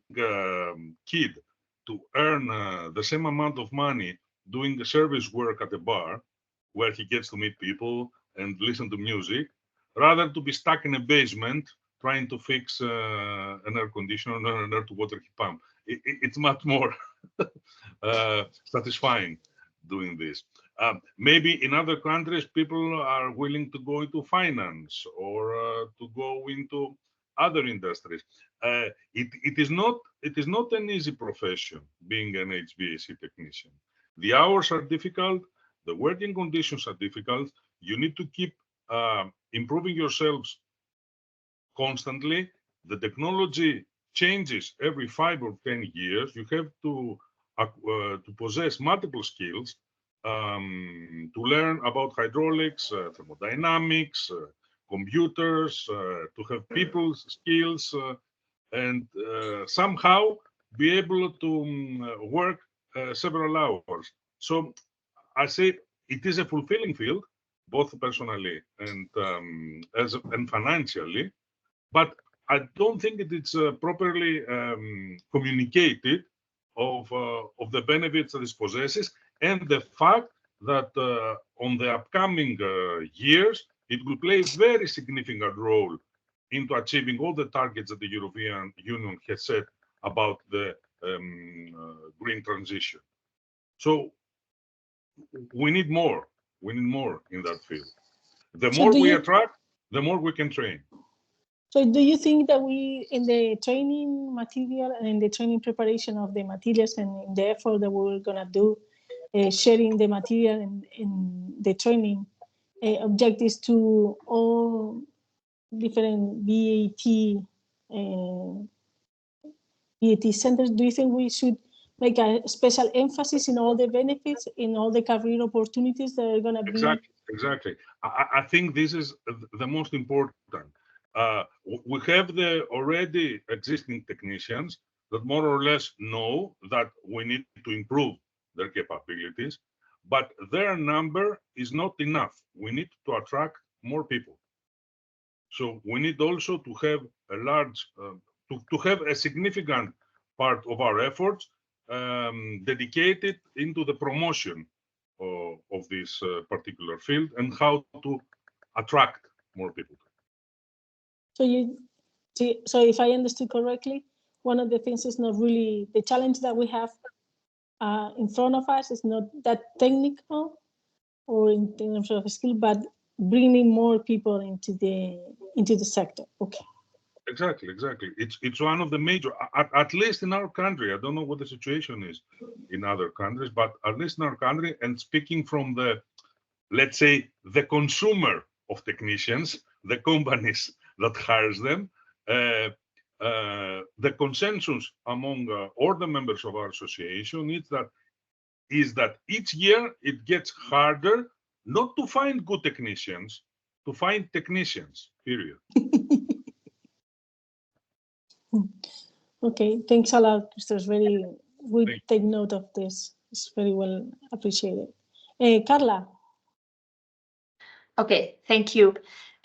kid to earn the same amount of money doing the service work at a bar, where he gets to meet people and listen to music, rather to be stuck in a basement trying to fix an air conditioner or an air-to-water heat pump. It's much more satisfying doing this. Maybe in other countries, people are willing to go into finance or to go into other industries. It is not an easy profession being an HVAC technician. The hours are difficult. The working conditions are difficult. You need to keep improving yourselves constantly. The technology changes every 5 or 10 years. You have to possess multiple skills, to learn about hydraulics, thermodynamics, computers, to have people's skills, and somehow be able to work several hours. So I say it is a fulfilling field, both personally and financially, but I don't think it is properly communicated of the benefits that it possesses, and the fact that on the upcoming years, it will play a very significant role into achieving all the targets that the European Union has set about the green transition. So we need more. We need more in that field. The more we attract, the more we can train. So do you think that we, in the training material and in the training preparation of the materials and in the effort that we're going to do, sharing the material in the training objectives to all different VAT centers, do you think we should make a special emphasis in all the benefits, in all the career opportunities that are going to be? Exactly. I think this is the most important. We have the already existing technicians that more or less know that we need to improve their capabilities, but their number is not enough. We need to attract more people. So we need also to have a large, to have a significant part of our efforts dedicated into the promotion of this particular field and how to attract more people. So if I understood correctly, one of the things is not really the challenge that we have in front of us is not that technical or in terms of skill, but bringing more people into the sector. Okay. Exactly. It's one of the major, at least in our country. I don't know what the situation is in other countries, but at least in our country, and speaking from the, let's say, the consumer of technicians, the companies that hires them, the consensus among all the members of our association is that each year it gets harder not to find good technicians, to find technicians, period. Okay, thanks a lot, Christos. Very good. Take note of this. It's very well appreciated. Carla. Okay, thank you.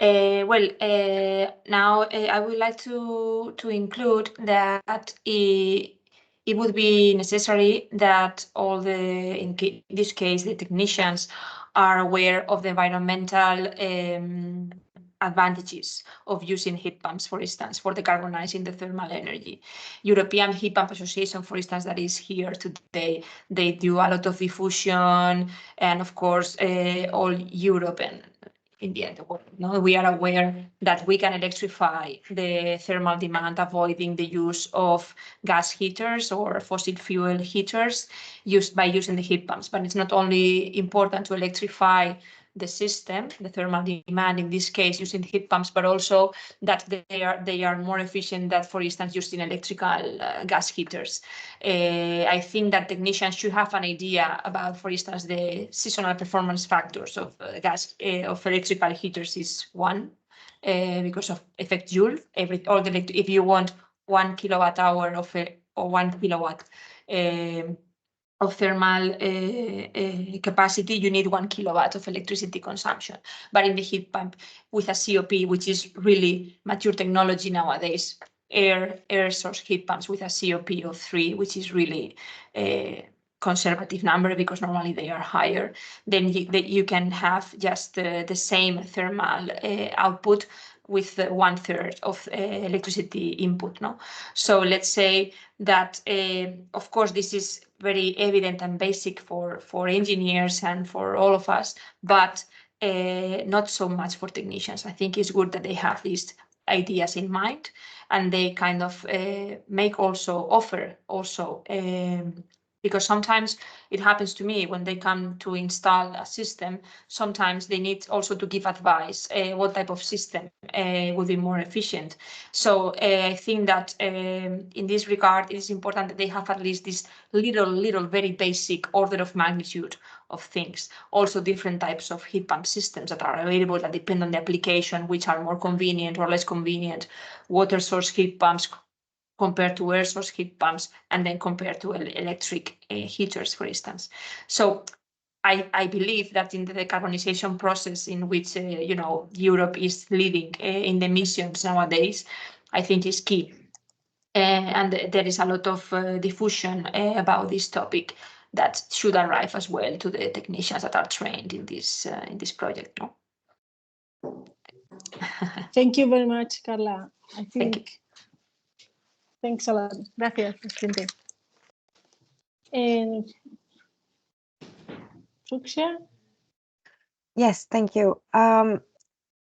Now I would like to include that it would be necessary that all in this case, the technicians are aware of the environmental advantages of using heat pumps, for instance, for decarbonizing the thermal energy. European Heat Pump Association, for instance, that is here today, they do a lot of diffusion, and of course, all Europe and in the end, we are aware that we can electrify the thermal demand, avoiding the use of gas heaters or fossil fuel heaters by using the heat pumps. But it's not only important to electrify the system, the thermal demand in this case using heat pumps, but also that they are more efficient than, for instance, using electrical gas heaters. I think that technicians should have an idea about, for instance, the seasonal performance factors of of electrical heaters is one because of effect Joule. If you want 1 kilowatt hour or 1 kilowatt of thermal capacity, you need 1 kilowatt of electricity consumption. But in the heat pump with a COP, which is really mature technology nowadays, air source heat pumps with a COP of 3, which is really a conservative number because normally they are higher, then you can have just the same thermal output with 1/3 of electricity input. No, so let's say that of course this is very evident and basic for engineers and for all of us, but not so much for technicians. I think it's good that they have these ideas in mind and they kind of offer because sometimes it happens to me when they come to install a system, sometimes they need also to give advice what type of system would be more efficient. So I think that in this regard, it is important that they have at least this little, very basic order of magnitude of things. Also different types of heat pump systems that are available that depend on the application, which are more convenient or less convenient. Water source heat pumps compared to air source heat pumps, and then compared to electric heaters, for instance. So I believe that in the decarbonization process in which Europe is leading in the emissions nowadays, I think is key. And there is a lot of diffusion about this topic that should arrive as well to the technicians that are trained in this project. No? Thank you very much, Carla. I think. Thank you. Thanks a lot. Gracias, Presidente. Fuchsia? Yes, thank you.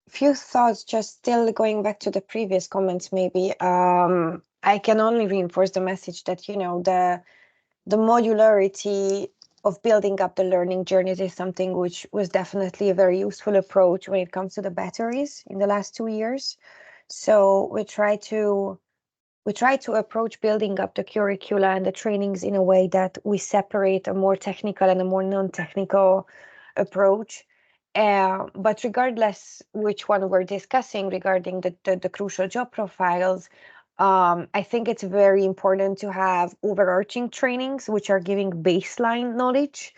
Few thoughts, just still going back to the previous comments, maybe. I can only reinforce the message that, the modularity of building up the learning journeys is something which was definitely a very useful approach when it comes to the batteries in the last 2 years. So we try to approach building up the curricula and the trainings in a way that we separate a more technical and a more non-technical approach. But regardless which one we're discussing regarding the crucial job profiles, I think it's very important to have overarching trainings which are giving baseline knowledge.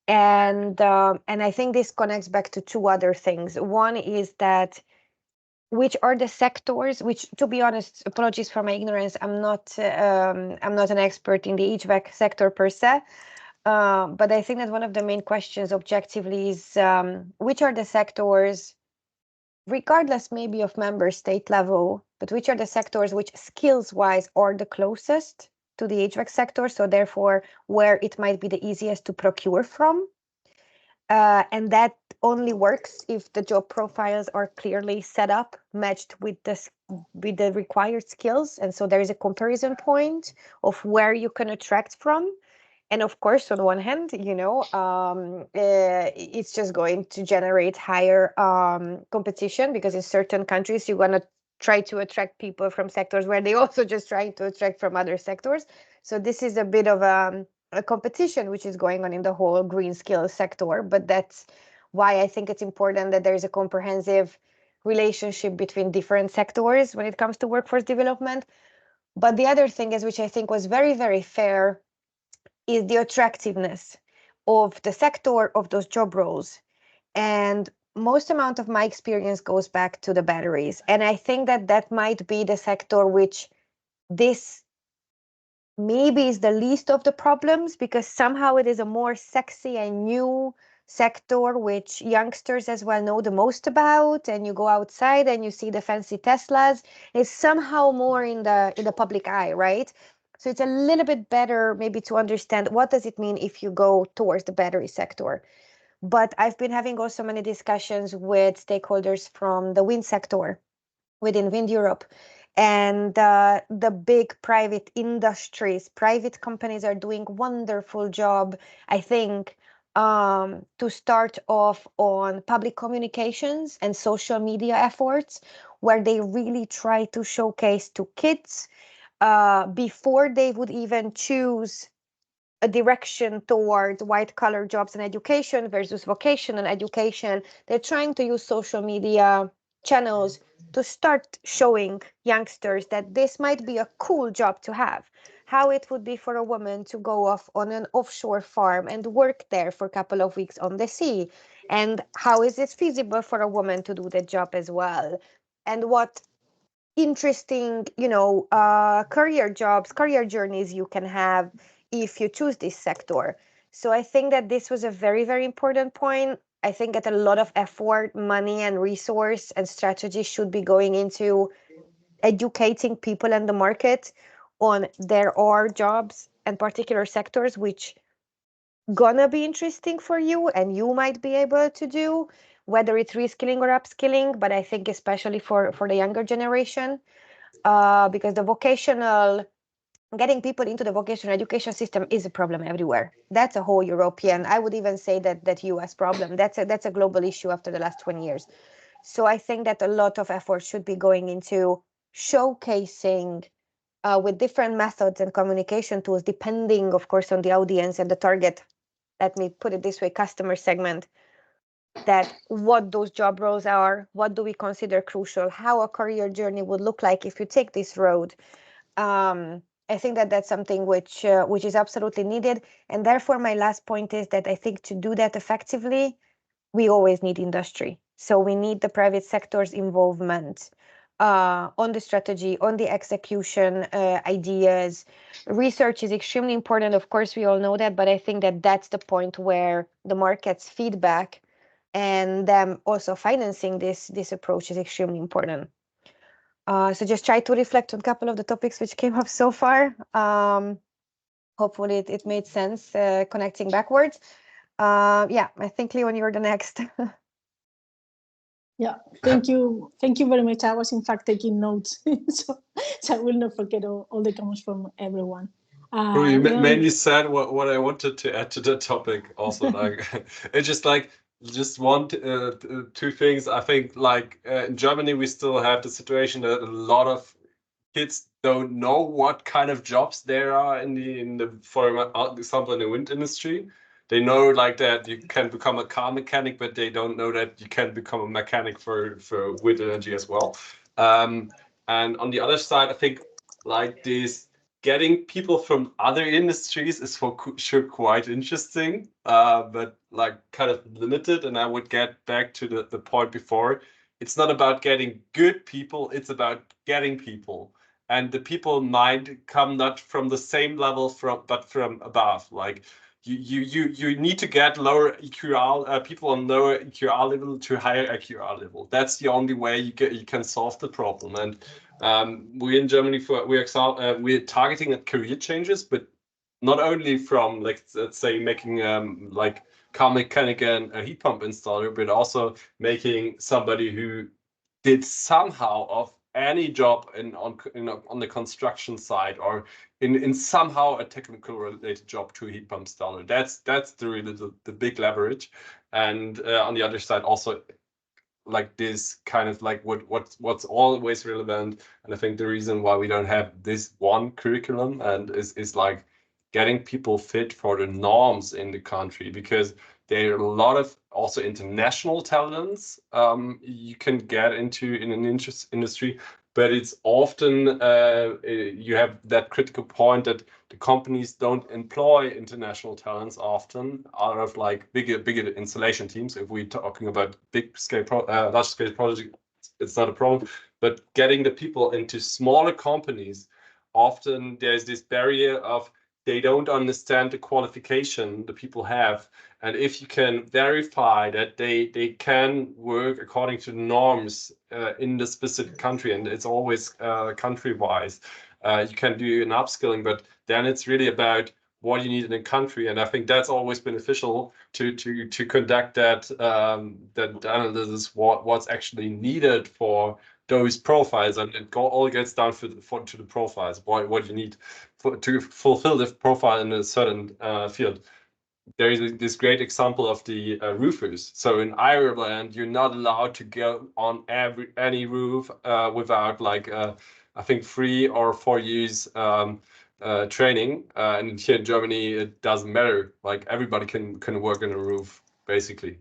And I think this connects back to 2 other things. One is that which are the sectors, which, to be honest, apologies for my ignorance, I'm not an expert in the HVAC sector per se, but I think that one of the main questions objectively is which are the sectors, regardless maybe of member state level, but which are the sectors which skills-wise are the closest to the HVAC sector, so therefore where it might be the easiest to procure from. And that only works if the job profiles are clearly set up, matched with the required skills. And so there is a comparison point of where you can attract from. And of course, on one hand, it's just going to generate higher competition, because in certain countries, you want to try to attract people from sectors where they also just try to attract from other sectors. So this is a bit of a competition which is going on in the whole green skills sector. But that's why I think it's important that there is a comprehensive relationship between different sectors when it comes to workforce development. But the other thing is, which I think was very, very fair, is the attractiveness of the sector, of those job roles. And most amount of my experience goes back to the batteries. And I think that might be the sector which this maybe is the least of the problems, because somehow it is a more sexy and new sector which youngsters as well know the most about, and you go outside and you see the fancy Teslas. It's somehow more in the public eye, right? So it's a little bit better maybe to understand what does it mean if you go towards the battery sector. But I've been having also many discussions with stakeholders from the wind sector within Wind Europe. And the big private industries, private companies are doing wonderful job, I think, to start off on public communications and social media efforts, where they really try to showcase to kids before they would even choose a direction towards white-collar jobs and education versus vocation and education. They're trying to use social media channels to start showing youngsters that this might be a cool job to have. How it would be for a woman to go off on an offshore farm and work there for a couple of weeks on the sea. And how is it feasible for a woman to do the job as well? And what interesting, career jobs, career journeys you can have if you choose this sector. So I think that this was a very, very important point. I think that a lot of effort, money, and resource and strategy should be going into educating people in the market on there are jobs and particular sectors which gonna be interesting for you and you might be able to do, whether it's reskilling or upskilling, but I think especially for the younger generation, because getting people into the vocational education system is a problem everywhere. That's a whole European, I would even say that US problem. That's a global issue after the last 20 years. So I think that a lot of effort should be going into showcasing with different methods and communication tools, depending, of course, on the audience and the target, let me put it this way, customer segment, that what those job roles are, what do we consider crucial, how a career journey would look like if you take this road. I think that that's something which is absolutely needed. And therefore, my last point is that I think to do that effectively, we always need industry. So we need the private sector's involvement on the strategy, on the execution ideas. Research is extremely important. Of course, we all know that, but I think that that's the point where the market's feedback and them also financing this approach is extremely important. So just try to reflect on a couple of the topics which came up so far. Hopefully it made sense connecting backwards. Yeah, I think Leon, you're the next. Yeah, thank you very much. I was in fact taking notes, so I will not forget all the comments from everyone. You mainly said what I wanted to add to the topic also. Like, it's just want two things. I think in Germany we still have the situation that a lot of kids don't know what kind of jobs there are in the for example in the wind industry. They know that you can become a car mechanic, but they don't know that you can become a mechanic for wind energy as well. And on the other side, I think this getting people from other industries is for sure quite interesting, but kind of limited. And I would get back to the point before. It's not about getting good people, it's about getting people. And the people might come not from the same level but from above. You need to get lower EQR people on lower EQR level to higher EQR level. That's the only way you can solve the problem. And we in Germany we're targeting at career changes, but not only from let's say making car mechanic and a heat pump installer, but also making somebody who did somehow of any job on the construction side or in somehow a technical related job to a heat pump installer. That's the big leverage. And on the other side also this kind of what's always relevant. And I think the reason why we don't have this one curriculum and is getting people fit for the norms in the country, because there are a lot of also international talents you can get into in an industry, but it's often you have that critical point that the companies don't employ international talents often out of bigger installation teams. If we're talking about large scale projects, it's not a problem. But getting the people into smaller companies, often there's this barrier of they don't understand the qualification the people have. And if you can verify that they can work according to the norms in the specific country, and it's always country-wise, you can do an upskilling, but then it's really about what you need in a country. And I think that's always beneficial to conduct that analysis, what's actually needed for those profiles, and it all gets down to the profiles. What you need to fulfill the profile in a certain field. There is this great example of the roofers. So in Ireland, you're not allowed to go on any roof without I think 3 or 4 years training. And here in Germany, it doesn't matter. Everybody can work on a roof basically.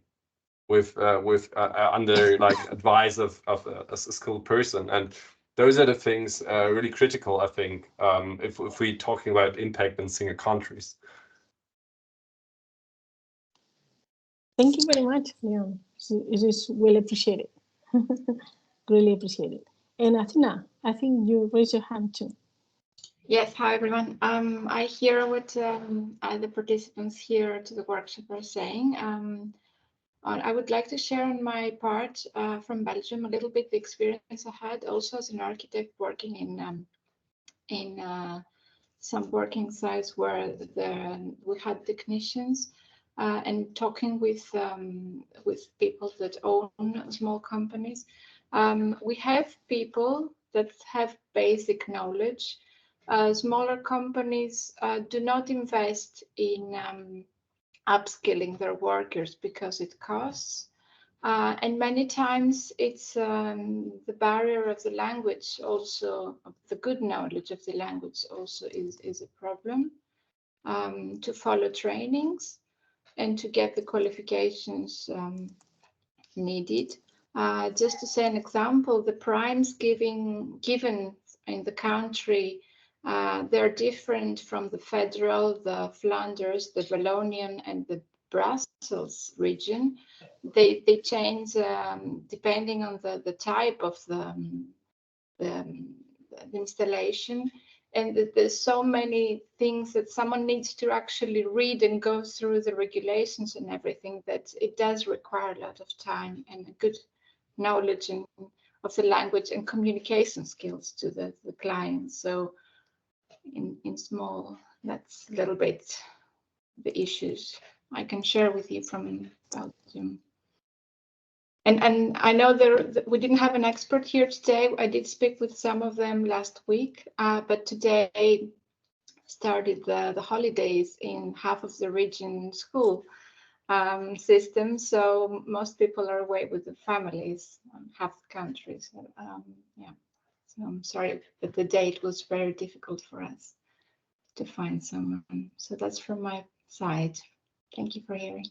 under like advice of a skilled person. And those are the things really critical, I think, if we're talking about impact in single countries. Thank you very much, Leon. It is well appreciated. Really appreciated. And Athena, I think you raised your hand too. Yes, hi everyone. I hear what the participants here to the workshop are saying. I would like to share on my part from Belgium a little bit the experience I had also as an architect working in some working sites where we had technicians and talking with people that own small companies. We have people that have basic knowledge. Smaller companies do not invest in upskilling their workers because it costs. And many times it's the barrier of the language also, the good knowledge of the language also is a problem to follow trainings and to get the qualifications needed. Just to say an example, the primes given in the country, they're different from the federal, the Flanders, the Wallonian, and the Brussels region. They change depending on the type of the installation. And there's so many things that someone needs to actually read and go through the regulations and everything that it does require a lot of time and a good knowledge of the language and communication skills to the clients. So in small, that's a little bit the issues I can share with you from Belgium. And I know we didn't have an expert here today. I did speak with some of them last week, but today started the holidays in half of the region school system. So most people are away with the families, half the country. So yeah, so I'm sorry, but the date was very difficult for us to find someone. So that's from my side. Thank you for hearing.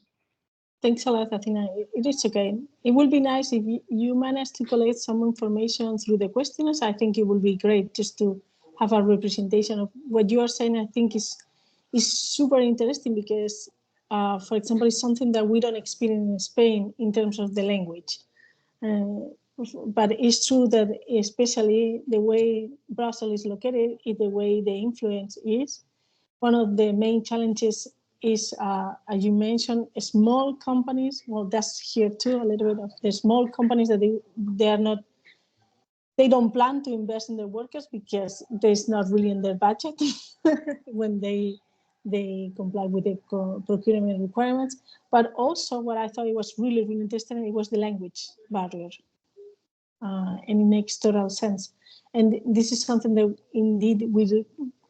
Thanks a lot, Athena. It is okay. It would be nice if you manage to collect some information through the questionnaires. I think it would be great just to have a representation of what you are saying. I think is super interesting because, for example, it's something that we don't experience in Spain in terms of the language. But it's true that especially the way Brussels is located, is the way the influence is. One of the main challenges is, as you mentioned, small companies. Well, that's here too, a little bit of the small companies that they don't plan to invest in their workers because there's not really in their budget when they comply with the procurement requirements. But also what I thought it was really, really interesting, it was the language barrier. And it makes total sense. And this is something that indeed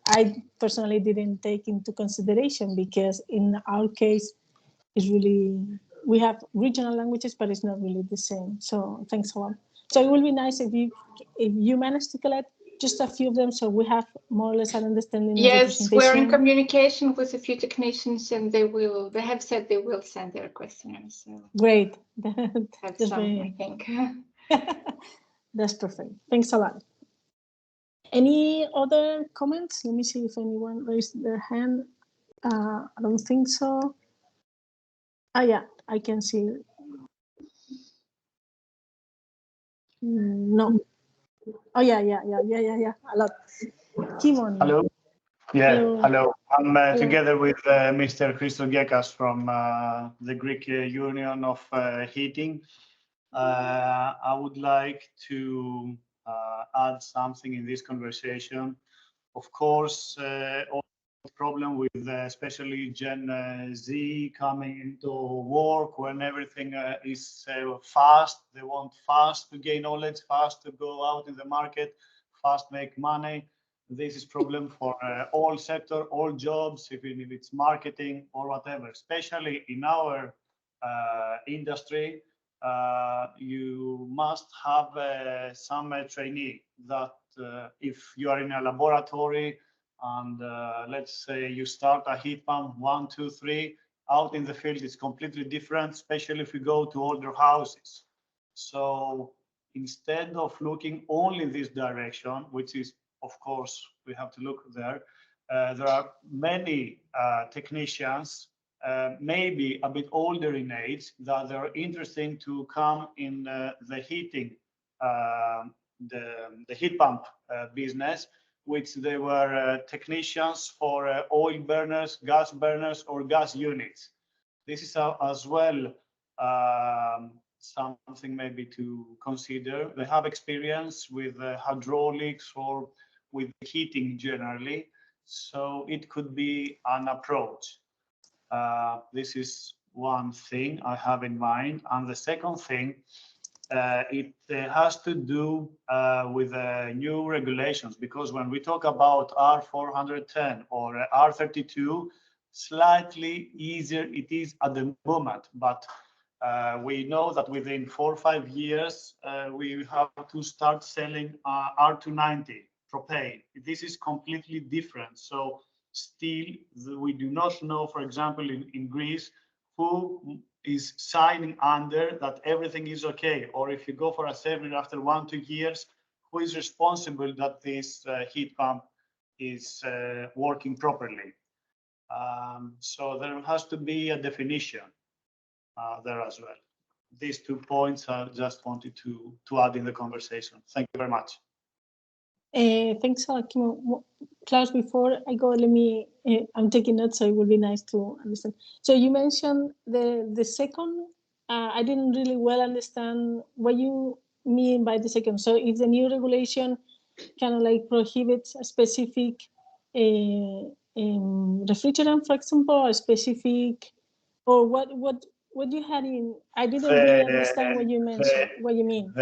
I personally didn't take into consideration because in our case, it's really, we have regional languages, but it's not really the same. So thanks a lot. So it will be nice if you manage to collect just a few of them, so we have more or less an understanding. Yes, we're in communication with a few technicians, and they have said they will send their questionnaires. So great. That's some, I think. That's perfect. Thanks a lot. Any other comments? Let me see if anyone raised their hand. I don't think so. Yeah, I can see. No. Oh, yeah. A lot. Kimon. Hello. Yeah, hello. I'm Hello. together with Mr. Christos Gekas from the Greek Union of Heating. I would like to add something in this conversation. Of course, all the problem with especially Gen Z coming into work when everything is fast. They want fast to gain knowledge, fast to go out in the market, fast make money. This is problem for all sector, all jobs, even if it's marketing or whatever, especially in our industry. You must have some trainee that if you are in a laboratory and let's say you start a heat pump 1, 2, 3, out in the field is completely different, especially if we go to older houses. So instead of looking only in this direction, which is, of course, we have to look there, there are many technicians, maybe a bit older in age, that are interesting to come in the heating, the heat pump business, which they were technicians for oil burners, gas burners, or gas units. This is as well something maybe to consider. They have experience with hydraulics or with heating generally, so it could be an approach. This is one thing I have in mind. And the second thing, it has to do with new regulations, because when we talk about R410 or R32, slightly easier it is at the moment, but we know that within 4 or 5 years, we have to start selling R290 propane. This is completely different. So still, we do not know, for example, in Greece, who is signing under that everything is okay. Or if you go for a survey after 1 or 2 years, who is responsible that this heat pump is working properly? So there has to be a definition there as well. These 2 points I just wanted to add in the conversation. Thank you very much. Thanks, Kimo. Klaus, before I go, let me, I'm taking notes, so it would be nice to understand. So you mentioned the second, I didn't really well understand what you mean by the second. So if the new regulation kind of like prohibits a specific refrigerant, for example, or a specific, or what you had in, I didn't really understand what you mentioned, what you mean.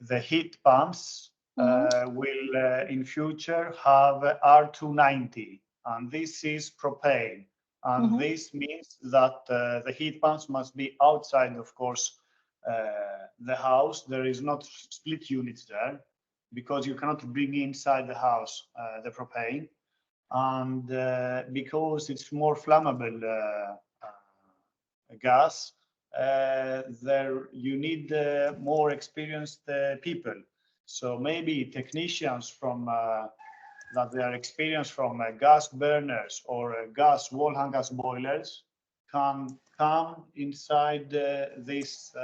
The heat pumps will in future have R290, and this is propane. And this means that the heat pumps must be outside, of course, the house. There is not split units there, because you cannot bring inside the house the propane. And because it's more flammable gas, there you need more experienced people. So maybe technicians from that they are experienced from gas burners or gas wall-hung gas boilers can come inside this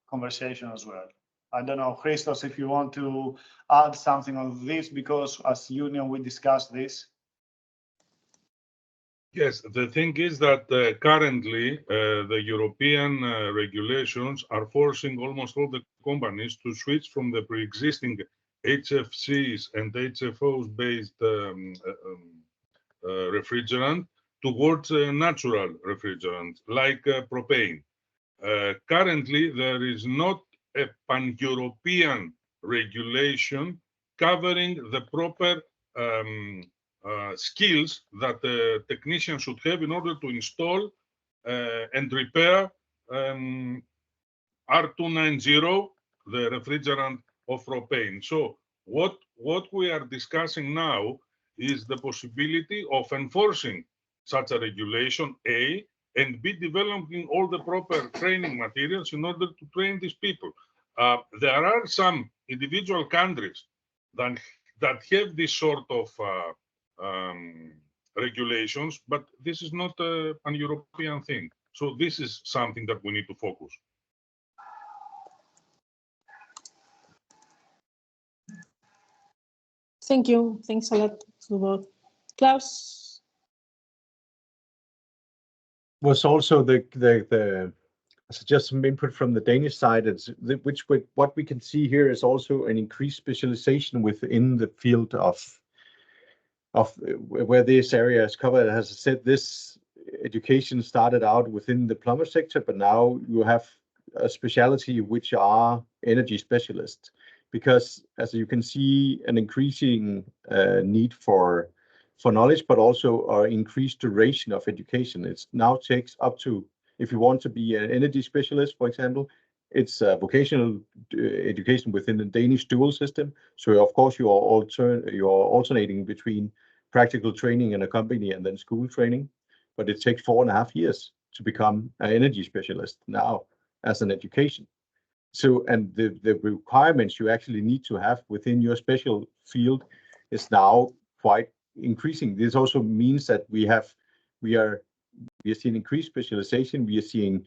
conversation as well. I don't know, Christos, if you want to add something on this, because as union we discussed this. Yes, the thing is that currently the European regulations are forcing almost all the companies to switch from the pre-existing HFCs and HFOs based refrigerant towards natural refrigerant like propane. Currently, there is not a pan-European regulation covering the proper skills that the technician should have in order to install and repair R290, the refrigerant of propane. So what we are discussing now is the possibility of enforcing such a regulation, A, and B, developing all the proper training materials in order to train these people. There are some individual countries that have this sort of regulations, but this is not an European thing. So this is something that we need to focus. Thank you. Thanks a lot to both. Klaus? Was also just some input from the Danish side. What we can see here is also an increased specialization within the field of where this area is covered. As I said, this education started out within the plumber sector, but now you have a specialty which are energy specialists, because as you can see, an increasing need for knowledge, but also increased duration of education. It now takes up to, if you want to be an energy specialist, for example, it's vocational education within the Danish dual system. So of course you are alternating between practical training in a company and then school training, but it takes 4.5 years to become an energy specialist now as an education. So, and the requirements you actually need to have within your special field is now quite increasing. This also means that we are seeing increased specialization. We are seeing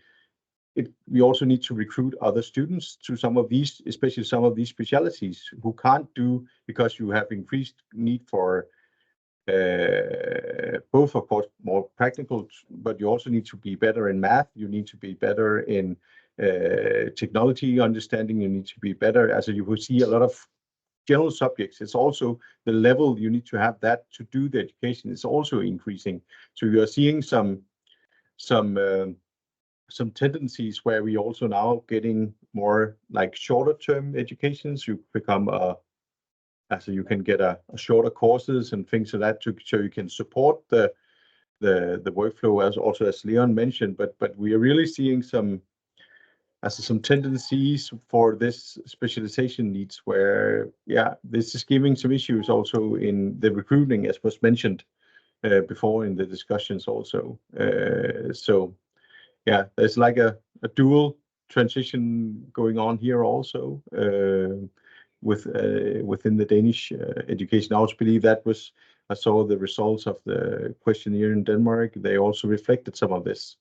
it. We also need to recruit other students to some of these, especially some of these specialties who can't do, because you have increased need for both, of course, more practical, but you also need to be better in math. You need to be better in technology understanding. You need to be better. As you will see, a lot of general subjects. It's also the level you need to have that to do the education is also increasing. So you are seeing some tendencies where we also now getting more like shorter term educations. You become so you can get a shorter courses and things like that so you can support the workflow as Leon mentioned. But we are really seeing some tendencies for this specialization needs where this is giving some issues also in the recruiting, as was mentioned before in the discussions also. So there's like a dual transition going on here also within the Danish education. I also believe I saw the results of the questionnaire in Denmark. They also reflected some of this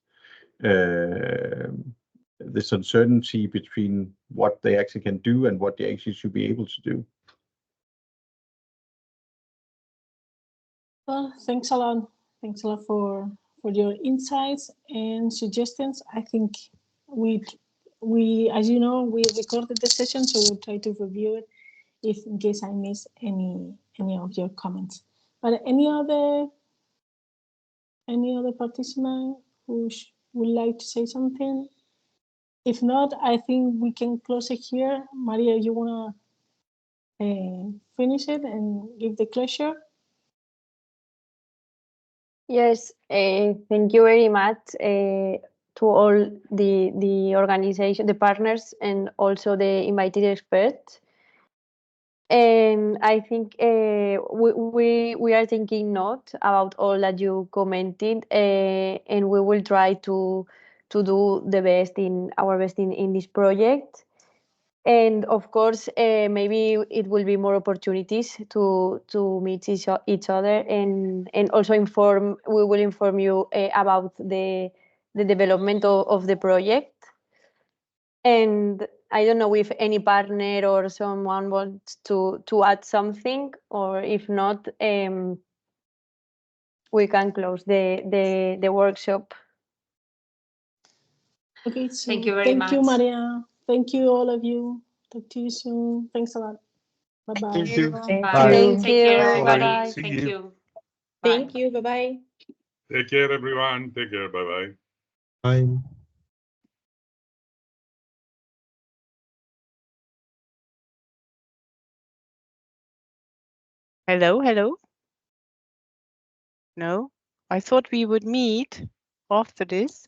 uncertainty between what they actually can do and what they actually should be able to do. Well, thanks a lot. Thanks a lot for your insights and suggestions. I think we, as you know, we recorded the session, so we'll try to review it if in case I miss any of your comments. But any other participant who would like to say something? If not, I think we can close it here. Maria, you wanna finish it and give the closure? Yes, thank you very much to all the organization, the partners, and also the invited experts. And I think we are taking note about all that you commented, and we will try to do the best in this project. And of course, maybe it will be more opportunities to meet each other and also we will inform you about the development of the project. And I don't know if any partner or someone wants to add something, or if not, we can close the workshop. Okay, so thank you very much. Thank you, Maria. Thank you, all of you. Talk to you soon. Thanks a lot. Bye-bye. Thank you. Bye. Bye. Thank Take care, you. everybody. Bye-bye. Thank you. Thank you. Bye-bye. Take care, everyone. Take care. Bye-bye. Bye. Hello? No? I thought we would meet after this.